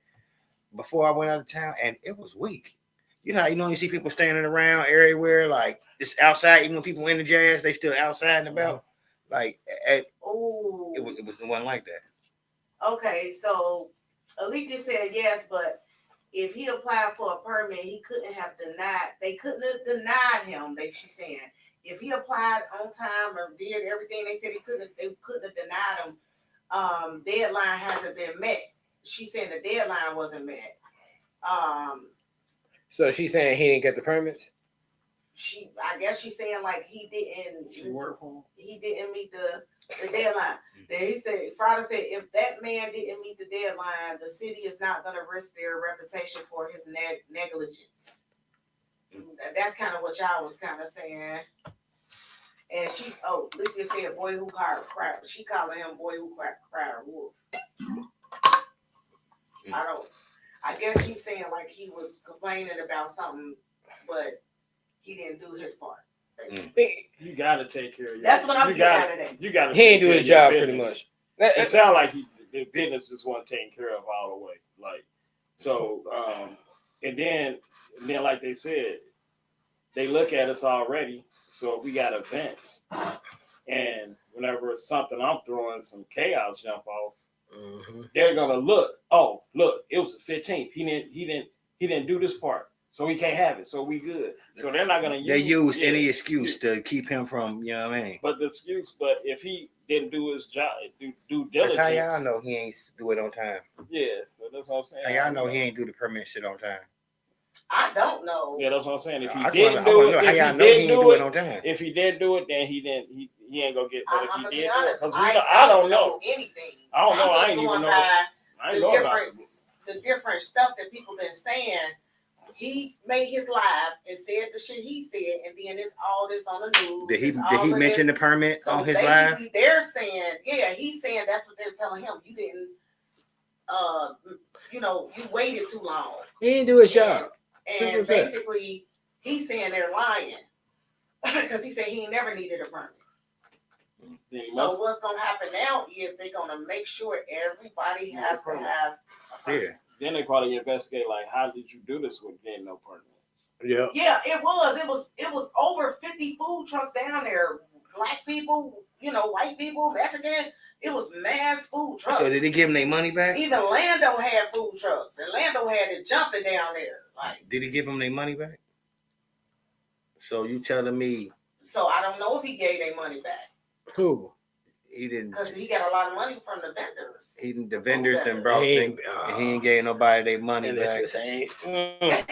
Before I went out of town, and it was weak. You know, you see people standing around everywhere, like just outside, even when people in the jazz, they still outside and about. Like it wasn't like that. Okay, so Elite just said yes, but if he applied for a permit, he couldn't have denied. They couldn't have denied him. She's saying if he applied on time or did everything they said he couldn't. They couldn't have denied him. Deadline hasn't been met. She's saying the deadline wasn't met. So she's saying he didn't get the permits? I guess she's saying like he didn't. She worked for him. He didn't meet the deadline. Then he said, Friday said, if that man didn't meet the deadline, the city is not going to risk their reputation for his negligence. That's kind of what y'all was kind of saying. And Lydia said, boy who cried. She calling him boy who cried wolf. I guess she's saying like he was complaining about something, but he didn't do his part. You gotta take care of your. That's what I'm getting out of that. You gotta. He ain't do his job pretty much. It sounds like the business just wasn't taken care of all the way. Like so, and then like they said, they look at us already. So we got events, and whenever it's something I'm throwing some chaos jump off, they're gonna look. Oh, look, it was the 15th. He didn't do this part. So we can't have it. So we good. So they're not gonna use. They use any excuse to keep him from, you know what I mean? But the excuse, but if he didn't do his job, do diligence. That's how y'all know he ain't do it on time. Yeah, so that's what I'm saying. How y'all know he ain't do the permit shit on time? I don't know. Yeah, that's what I'm saying. If he I didn't do it, how y'all know he ain't do it on time? If he didn't do it, then he ain't gonna get. But if he did, because I don't know anything. I don't know. I ain't even know. I ain't know about the different stuff that people been saying. He made his live and said the shit he said, and then it's all this on the news. Did he mention the permit on his live? They're saying, he's saying that's what they're telling him. You didn't, you waited too long. He didn't do his job. And basically, he's saying they're lying because he said he ain't never needed a permit. So what's gonna happen now is they're gonna make sure everybody has to have a permit. Yeah. Then they probably investigate like, how did you do this with getting no permit? Yeah. Yeah, it was over 50 food trucks down there. Black people, white people, Mexican. It was mass food trucks. So did he give them their money back? Even Lando had food trucks, and Lando had it jumping down there. Like, did he give them their money back? So you telling me? So I don't know if he gave their money back. Who? He didn't. Because he got a lot of money from the vendors. The vendors then brought things, and he ain't gave nobody their money back. The same. You know what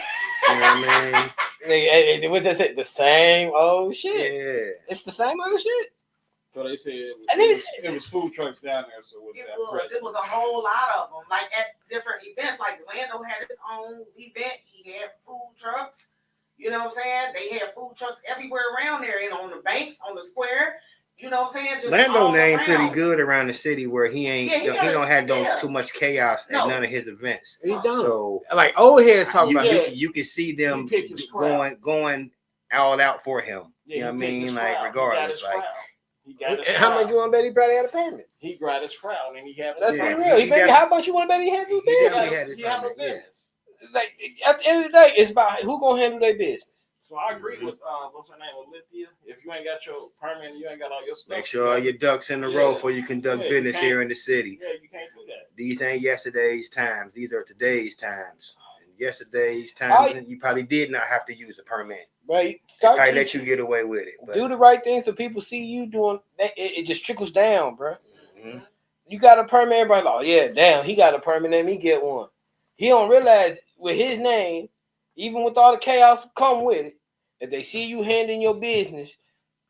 I mean? What they say? The same old shit. Yeah. It's the same old shit. So they said it was food trucks down there. So it was a whole lot of them. Like at different events, like Lando had his own event. He had food trucks. You know what I'm saying? They had food trucks everywhere around there, and on the banks, on the square. You know what I'm saying? Just Lando name pretty good around the city where he ain't. He don't have too much chaos at none of his events. He don't. So like old heads talking about. You can see them going all out for him. You know what I mean? Like regardless, like. How much you want to bet he probably had a permit? He got his crown and he had. Let's be real. How much you want to bet he had his business? He had his permit. Like at the end of the day, it's about who gonna handle their business. So I agree with what's her name, Olivia. If you ain't got your permit and you ain't got all your stuff, make sure all your ducks in a row before you conduct business here in the city. Yeah, you can't do that. These ain't yesterday's times. These are today's times. And yesterday's times, you probably did not have to use a permit. Right. I let you get away with it. But do the right things so people see you doing. It just trickles down, bro. Mm-hmm. You got a permit, everybody like, oh yeah, damn, he got a permit, let me get one. He don't realize with his name, even with all the chaos come with it, if they see you handling your business,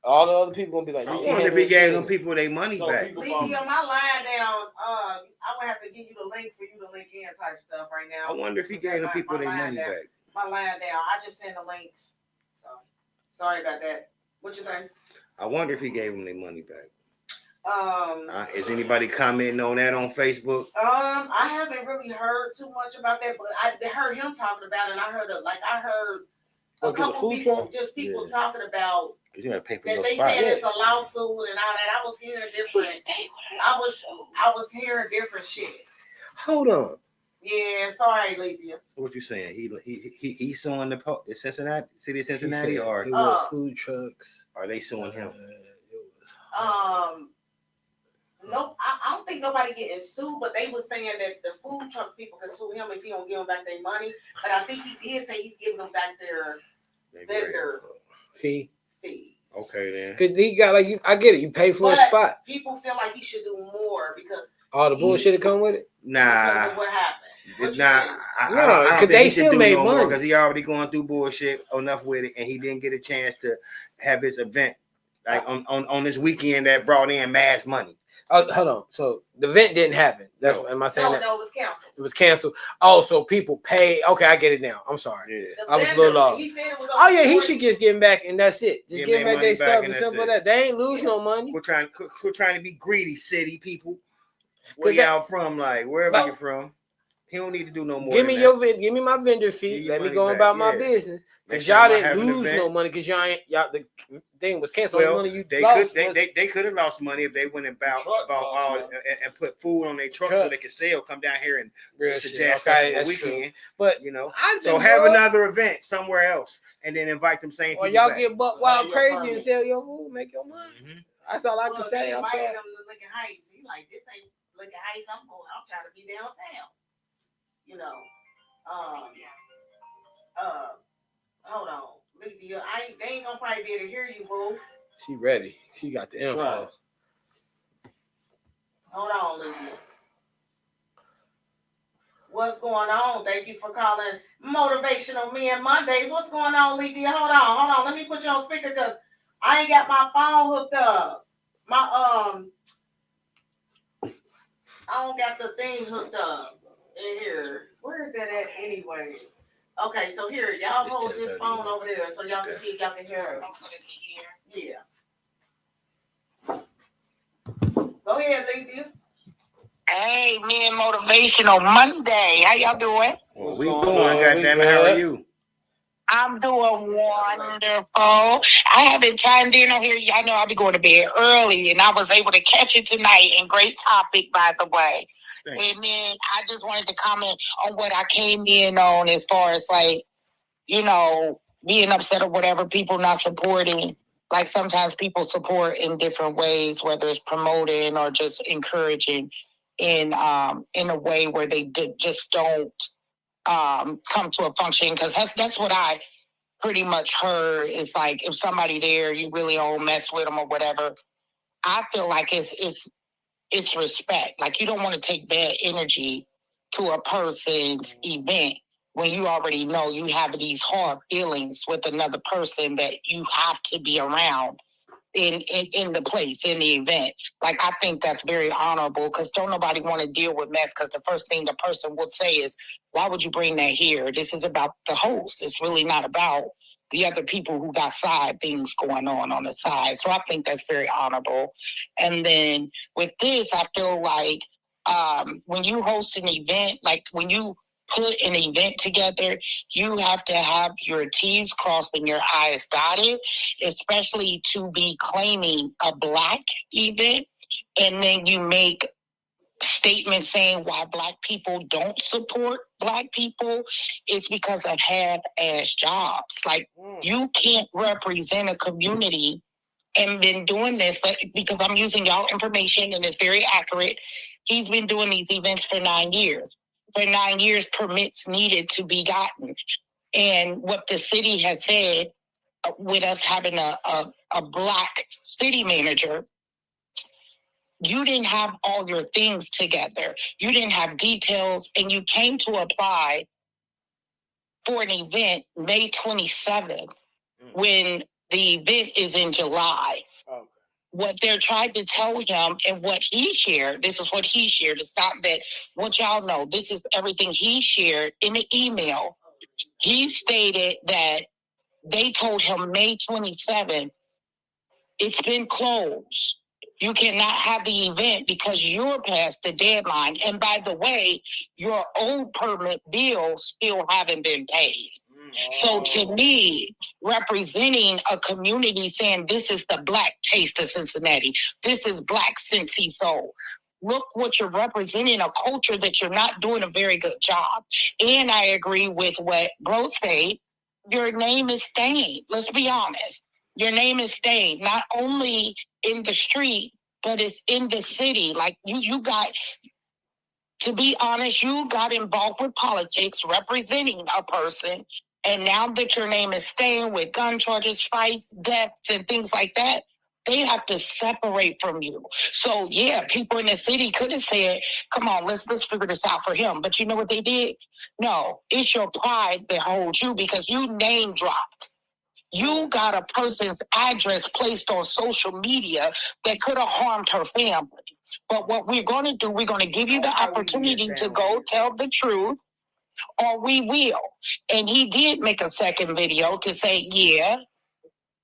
all the other people gonna be like, I wonder if he gave them people their money back. Leave me on my line down. I would have to give you the link for you to link in type stuff right now. I wonder if he gave them people their money back. My line down. I just send the links. So sorry about that. What you saying? I wonder if he gave them their money back. Is anybody commenting on that on Facebook? I haven't really heard too much about that, but I heard him talking about it, and I heard a couple people, just people talking about you gotta pay for that your they spot. saying it's a lawsuit and all that. I was hearing different. I was hearing different shit. Hold on. Yeah, sorry, Lethea. So what you saying? He's suing the Cincinnati city of Cincinnati, or it was food trucks? Are they suing him? Nope, I don't think nobody getting sued, but they was saying that the food truck people can sue him if he don't give them back their money. But I think he did say he's giving them back their vendor fee. Okay, then. Cause he got I get it. You pay for a spot. People feel like he should do more because all the bullshit that come with it. Nah. What happened? I don't think they he still should do made no more money because he already going through bullshit enough with it, and he didn't get a chance to have his event like on this weekend that brought in mass money. Oh, hold on. So the event didn't happen. That's what am I saying? No, it was canceled. It was canceled. Oh, so people pay. Okay, I get it now. I'm sorry. Yeah. I was a little lost. He said it was he should just get back, and that's it. Just give back their stuff and simple as that. They ain't lose no money. We're trying to be greedy, city people. Where y'all from? Like wherever you're from. He don't need to do no more. Give me my vendor fee. Let me go about my business. Because y'all didn't lose no money because the thing was canceled. Well, money you they lost they could have lost money if they went and bought all and put food on their truck so they could sell. Come down here and it's a jazz festival weekend. True. But so have another event somewhere else and then invite them same people. Or y'all get buck wild crazy and sell your food, make your money. Mm-hmm. That's all I can say. I'm sorry. Looking Heights. He like this ain't Looking Heights. I'm trying to be downtown. Hold on. Lydia, they ain't gonna probably be able to hear you, boo. She ready. She got the info. Right. Hold on, Lydia. What's going on? Thank you for calling Motivational Men Mondays. What's going on, Lydia? Hold on. Let me put you on speaker because I ain't got my phone hooked up. I don't got the thing hooked up in here. Where is that at anyway? Okay, so here, y'all hold this phone over there so y'all can see if y'all can hear us. Yeah. Go ahead, Lydia. Hey, Men Motivational Monday. How y'all doing? Well, we doing, goddammit. How are you? I'm doing wonderful. I haven't chimed in on here. Y'all know I'll be going to bed early, and I was able to catch it tonight. And great topic, by the way. And then I just wanted to comment on what I came in on as far as being upset or whatever, people not supporting. Like sometimes people support in different ways, whether it's promoting or just encouraging in a way where they just don't come to a function. Because that's what I pretty much heard is like, if somebody there, you really don't mess with them or whatever. I feel like it's respect. Like you don't want to take bad energy to a person's event when you already know you have these hard feelings with another person that you have to be around in the place, in the event. Like, I think that's very honorable because don't nobody want to deal with mess because the first thing a person would say is, why would you bring that here? This is about the host. It's really not about the other people who got side things going on the side. So I think that's very honorable. And then with this, I feel like when you host an event, like when you put an event together, you have to have your T's crossed and your I's dotted, especially to be claiming a Black event. And then you make statements saying why Black people don't support Black people is because of half-ass jobs. Like, you can't represent a community and been doing this, because I'm using y'all information and it's very accurate. He's been doing these events for 9 years. For 9 years, permits needed to be gotten. And what the city has said, with us having a Black city manager, you didn't have all your things together. You didn't have details, and you came to apply for an event May 27th when the event is in July. Okay. What they're trying to tell him and what he shared, this is what he shared. It's not that what y'all know. This is everything he shared in the email. He stated that they told him May 27th, it's been closed. You cannot have the event because you're past the deadline. And by the way, your old permit bills still haven't been paid. So to me, representing a community saying this is the Black taste of Cincinnati, this is Black Cincy soul. Look what you're representing, a culture that you're not doing a very good job. And I agree with what Bro said. Your name is stained. Let's be honest. Your name is stained, not only in the street, but it's in the city. Like you got, to be honest, you got involved with politics, representing a person. And now that your name is stained with gun charges, fights, deaths, and things like that, They have to separate from you. So yeah, people in the city could have said, come on, let's figure this out for him. But you know what they did? No, it's your pride that holds you because you name dropped. You got a person's address placed on social media that could have harmed her family. But what we're going to do, we're going to give you the opportunity to go tell the truth, or we will. And he did make a second video to say, yeah,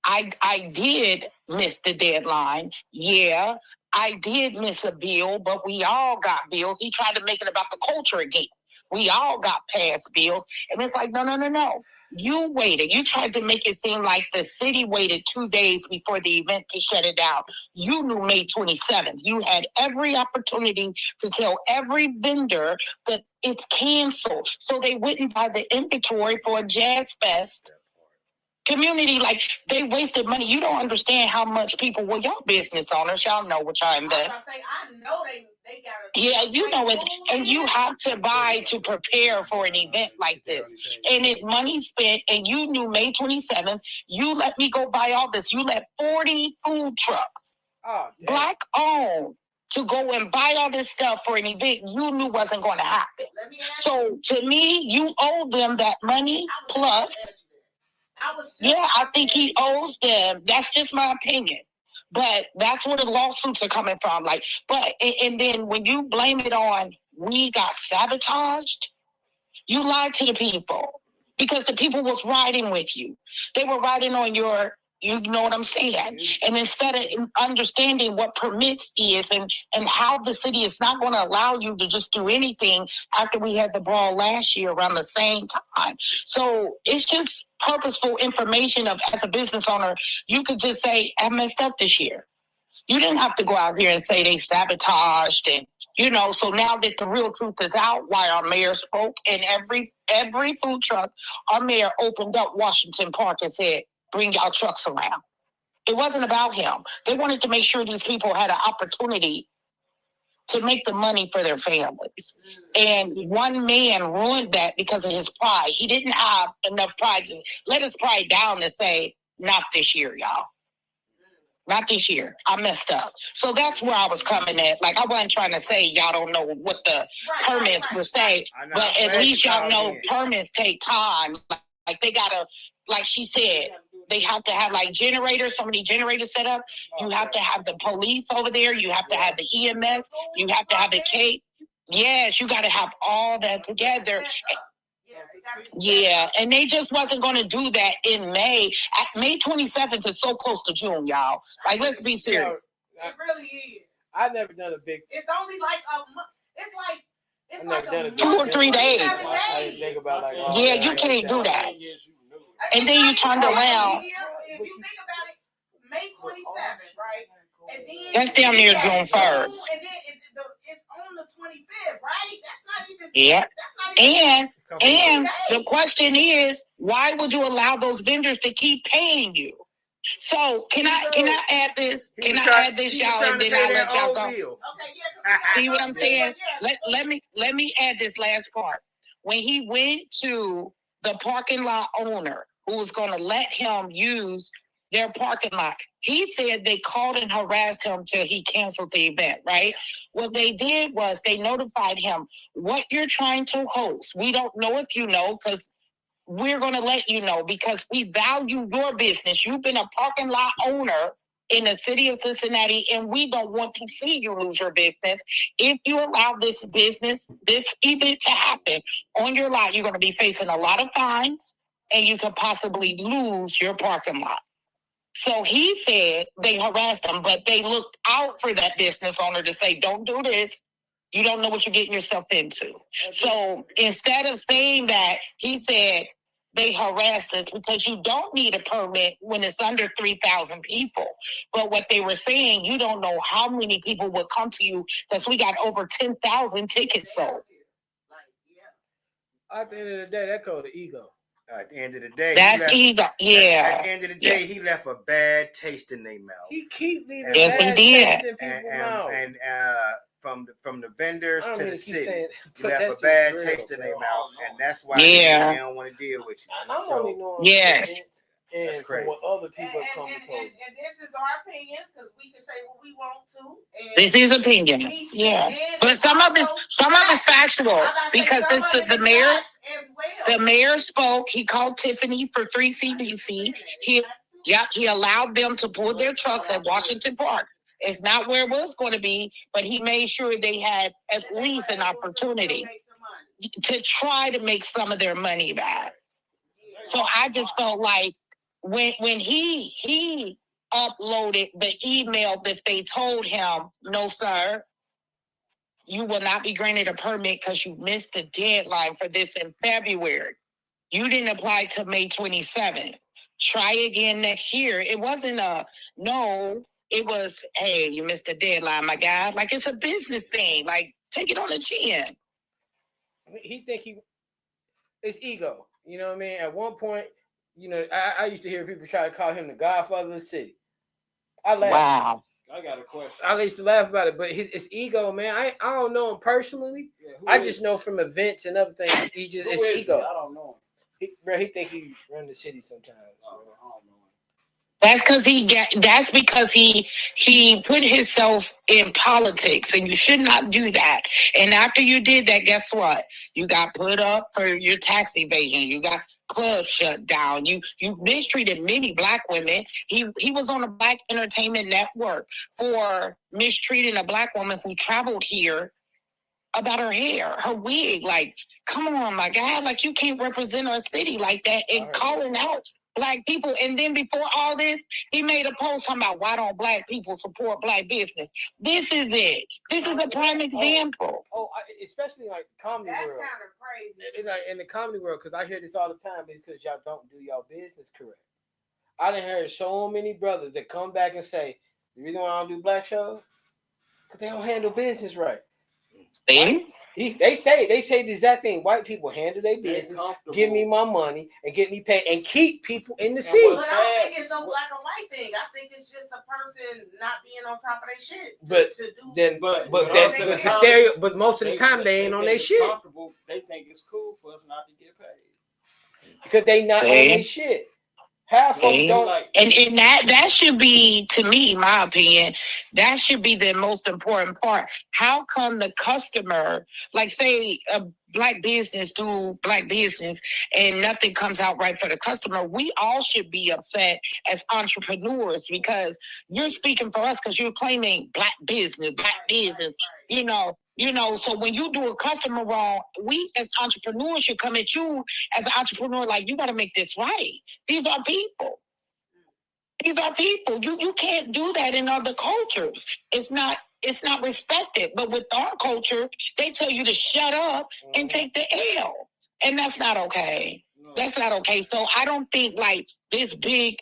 I did miss the deadline. Yeah, I did miss a bill, but we all got bills. He tried to make it about the culture again. We all got past bills. And it's like, no. You waited. You tried to make it seem like the city waited 2 days before the event to shut it down. You knew May 27th. You had every opportunity to tell every vendor that it's canceled. So they wouldn't buy the inventory for a jazz fest community. Like, they wasted money. You don't understand how much people, well, y'all business owners, y'all know what y'all invest. I know they got it. Yeah, you know it. And you have to buy to prepare for an event like this. And it's money spent, and you knew May 27th, you let me go buy all this. You let 40 food trucks, black owned, to go and buy all this stuff for an event you knew wasn't going to happen. So to me, you owe them that money plus. Yeah, I think he owes them. That's just my opinion. But that's where the lawsuits are coming from. Like, but and then when you blame it on we got sabotaged, you lied to the people because the people was riding with you. They were riding on your, you know what I'm saying? And instead of understanding what permits is and how the city is not going to allow you to just do anything after we had the brawl last year around the same time. So it's just purposeful information of, as a business owner, you could just say, I messed up this year. You didn't have to go out here and say they sabotaged and, so now that the real truth is out, why our mayor spoke and every food truck, our mayor opened up Washington Park and said, bring y'all trucks around. It wasn't about him. They wanted to make sure these people had an opportunity to make the money for their families. And one man ruined that because of his pride. He didn't have enough pride to let his pride down and say, not this year, y'all. Not this year. I messed up. So that's where I was coming at. Like, I wasn't trying to say y'all don't know what the permits would say, but at least y'all know permits take time. Like, they gotta, like she said, they have to have like generators, so many generators set up. You have to have the police over there. You have to have the EMS. You have to have the K. Yes, you got to have all that together. Yeah, and they just wasn't going to do that in May. May 27th is so close to June, y'all. Like, let's be serious. It really is. I've never done a big. It's only like it's like 2 or 3 days. I didn't think about like. Yeah, you can't do that. And then you turned around. If you think about it, May 27th, right? And then that's damn near June 1st. And then it's on the 25th, right? That's not even. Yeah. That's not even. And the question is, why would you allow those vendors to keep paying you? So can I add this? Can I add this, y'all, and then I'll let y'all go? Okay, yeah. See what I'm saying? Let me add this last part. When he went to the parking lot owner who was going to let him use their parking lot, he said they called and harassed him till he canceled the event, right? What they did was they notified him, what you're trying to host. We don't know if you know, because we're going to let you know because we value your business. You've been a parking lot owner in the city of Cincinnati, and we don't want to see you lose your business. If you allow this event to happen on your lot, you're going to be facing a lot of fines, and you could possibly lose your parking lot. So he said they harassed him, but they looked out for that business owner to say, don't do this. You don't know what you're getting yourself into. So instead of saying that, he said they harassed us because you don't need a permit when it's under 3,000 people. But what they were saying, you don't know how many people would come to you because we got over 10,000 tickets sold. At the end of the day, that called the ego. At the end of the day, that's ego. Yeah. At the end of the day, he left a bad taste in their mouth. He keep leaving. Yes, he did. And from the vendors to the city, he left a bad taste in their mouth, and that's why they don't want to deal with you. I'm only knowing yes. and from what other people have come and told. And this is our opinions because we can say what we want to. And this is opinion, yes, but some of it's factual because this is the mayor. The mayor spoke. He called Tiffany for 3 CDC. He allowed them to pull their trucks at Washington Park. It's not where it was going to be, but he made sure they had at least an opportunity to try to make some of their money back. So I just felt like when he uploaded the email that they told him, no, sir, you will not be granted a permit because you missed the deadline for this in February. You didn't apply to May 27th. Try again next year. It wasn't a no. It was, hey, you missed the deadline, my guy. Like, it's a business thing. Like, take it on the chin. He think it's ego. You know what I mean? At one point, you know, I used to hear people try to call him the Godfather of the city. I laugh. Wow. I got a question. I used to laugh about it, but it's ego, man. I don't know him personally. Yeah, I just know from events and other things. It's ego. I don't know him. He think he run the city sometimes. I don't know. That's because he put himself in politics, and you should not do that. And after you did that, guess what? You got put up for your tax evasion. You got clubs shut down. You mistreated many Black women. He was on a Black Entertainment Network for mistreating a Black woman who traveled here about her hair, her wig. Like, come on, my guy. Like, you can't represent our city like that and calling out Black people. And then before all this, he made a post talking about why don't Black people support Black business. This is it. This is a prime example. Especially like comedy world. That's kind of crazy. In the comedy world, because I hear this all the time because y'all don't do y'all business correct. I done heard so many brothers that come back and say, the reason why I don't do Black shows, because they don't handle business right. They say the exact thing. White people handle their business, give me my money, and get me paid, and keep people in the seat. But I don't think it's no black or white thing. I think it's just a person not being on top of their shit. But most of the time they ain't on their shit. They think it's cool for us not to get paid because they not on their shit. Half of them don't. And that should be, to me, my opinion, that should be the most important part. How come the customer, like say a Black business do Black business and nothing comes out right for the customer? We all should be upset as entrepreneurs because you're speaking for us because you're claiming Black business, you know. So when you do a customer wrong, we as entrepreneurs should come at you as an entrepreneur like, you got to make this right. These are people. You can't do that in other cultures. It's not respected. But with our culture, they tell you to shut up and take the L. And that's not okay. That's not okay. So I don't think like this big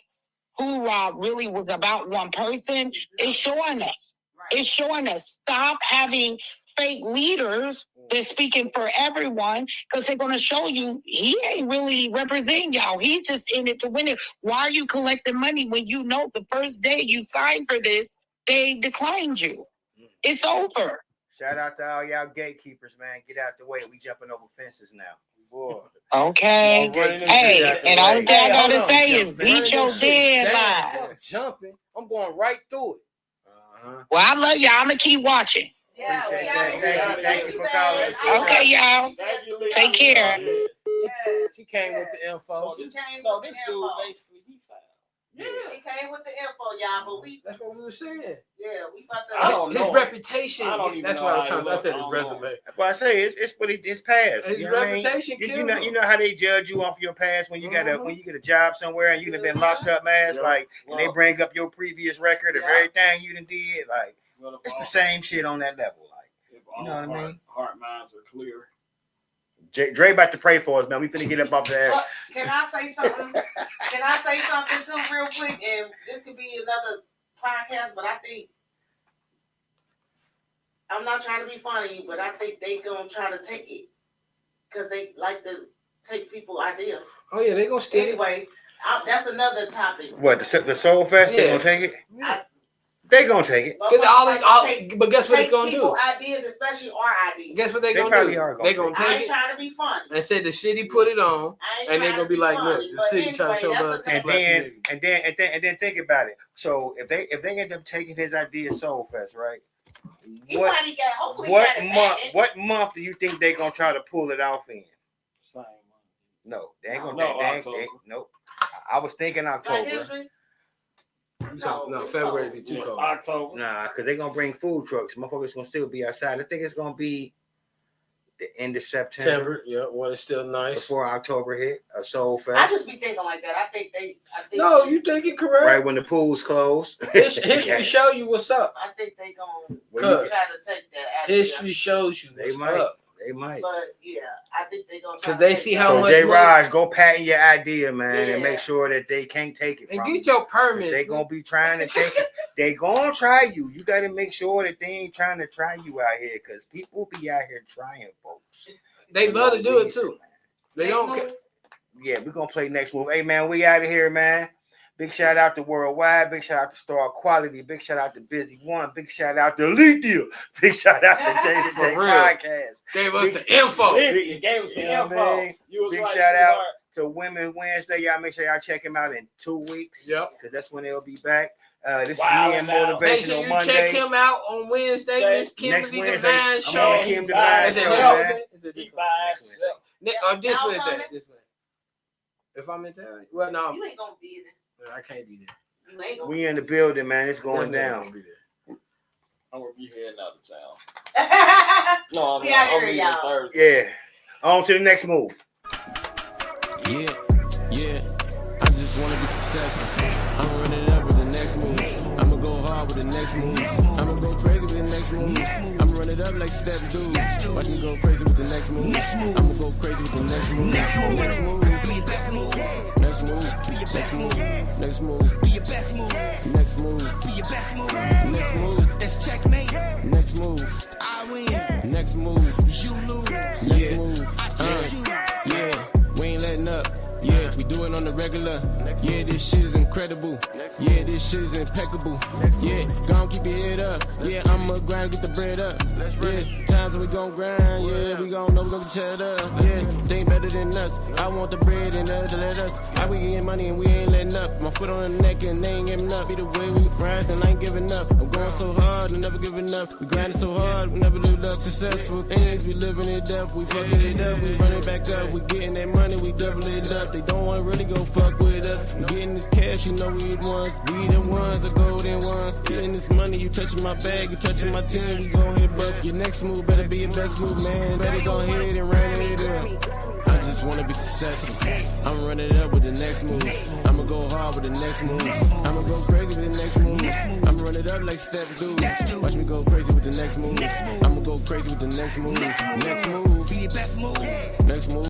hoorah really was about one person. It's showing us. It's showing us. Stop having fake leaders that's speaking for everyone because they're going to show you he ain't really representing y'all. He just in it to win it. Why are you collecting money when you know the first day you signed for this, they declined you? It's over. Shout out to all y'all gatekeepers, man. Get out the way. We jumping over fences now. Boy. Okay. Hey, and all thing I got to say is beat your deadline. Jumping. I'm going right through it. Well, I love y'all. I'm going to keep watching. Yeah, thank you for calling. Okay, y'all. Take care. She came with the info. So this dude basically he filed. Yeah, she came with the info, y'all. But that's what we were saying. Yeah, we about to. I don't know his reputation. I don't even that's know what I was trying to say. I said his I resume. Well, I say it's what it's past. His you know reputation. What I mean? You know how they judge you off your past when you get a job somewhere and you done been locked up, man. Like and they bring up your previous record of everything you done did. Like it's the same shit on that level. Like you know what I mean? Heart minds are clear. Dre about to pray for us, man. We finna get up off that. Can I say something? Can I say something too, real quick? And this could be another podcast, but I think I'm not trying to be funny, but I think they gonna try to take it because they like to take people ideas. Oh yeah, they gonna steal. Anyway, that's another topic. What the Soul Fest? They gonna take it? They gonna take it. But guess what they gonna do? Ideas, especially our ideas. Guess what they gonna do? They gonna take it. I ain't trying to be funny. And said the city put it on, and they gonna be like, look, the city trying to show love to the and then think about it. So if they end up taking his idea Soul Fest, right? What month do you think they gonna try to pull it off in? No, they ain't gonna. Nope. I was thinking October. No, February be too cold. October. Nah, because they're gonna bring food trucks. Motherfuckers gonna still be outside. I think it's gonna be the end of September. Yeah, when it's still nice. Before October hit, a Soul Fest. I just be thinking like that. I think no, you thinking correct. Right when the pool's closed. History show you what's up. I think they gonna try to take that. History shows you what's up. They might. But yeah, I think they're gonna try. Because they see how much. J-Raj, go patent your idea, man, and make sure that they can't take it. And get your permit. They gonna be trying to take it. They gonna try you. You got to make sure that they ain't trying to try you out here, because people be out here trying folks. They love to do it too. They don't care. Yeah, we're gonna play next move. Hey man, we out of here, man. Big shout out to Worldwide. Big shout out to Star Quality. Big shout out to Busy One. Big shout out to Elite Deal. Big shout out to Day to Day Podcast. Gave us the info. Gave us the info. Big shout out to Women's Wednesday. Y'all make sure y'all check him out in 2 weeks. Yep. Because that's when they'll be back. This is me and Motivational Make sure you Monday. check him out on Wednesday. Miss Kimberly Divine Show. I'm Kim Divine Show, man. This Wednesday. If I'm in town. Well, no. You ain't gonna be there. I can't be there. We in the building, man. It's going down. I'm gonna be heading out of town. No, I'm not. Thursday. Yeah. On to the next move. Yeah. I just wanna be successful. I'm running up with the next move. I'ma go hard with the next move. I'ma go crazy with the next move. I'ma run it up like Step 2. Watch me go crazy with the next move. I'ma go crazy with the next move. Next move. Be your best move. Next move. Be your best move. Next move. Be your best move. Next move. Be your best move. Next move. That's checkmate. Next move. I win. Next move. You lose. Next move. Yeah. We ain't letting up. Yeah, we do it on the regular. Yeah, this shit is incredible. Yeah, this shit is impeccable. Yeah, gon' keep your head up. Yeah, I'ma grind, get the bread up. Yeah, times when we gon' grind. Yeah, we gon' know we gon' get shut up. Yeah, they ain't better than us. I want the bread and others to let us. I be getting money and we ain't letting up. My foot on the neck and they ain't giving up. Either way we grind and I ain't giving up. I'm going so hard and never giving up. We grinding so hard, we never lived up. Successful things, we living it up. We fucking it up, we running back up. We getting that money, we doubling it up. They don't wanna really go fuck with us. We getting this cash, you know we the ones. We the ones, the golden ones. Getting this money, you touching my bag, you touching my team. We gon' hit bust. Your next move better be your best move, man. Better go ahead and run it up. I just wanna be successful. I'ma run it up with the next move. I'ma go hard with the next move. I'ma go crazy with the next move. I'ma run it up like Step 2. Watch me go crazy with the next move. I'ma go crazy with the next move. Next move. Be your best move. Next move.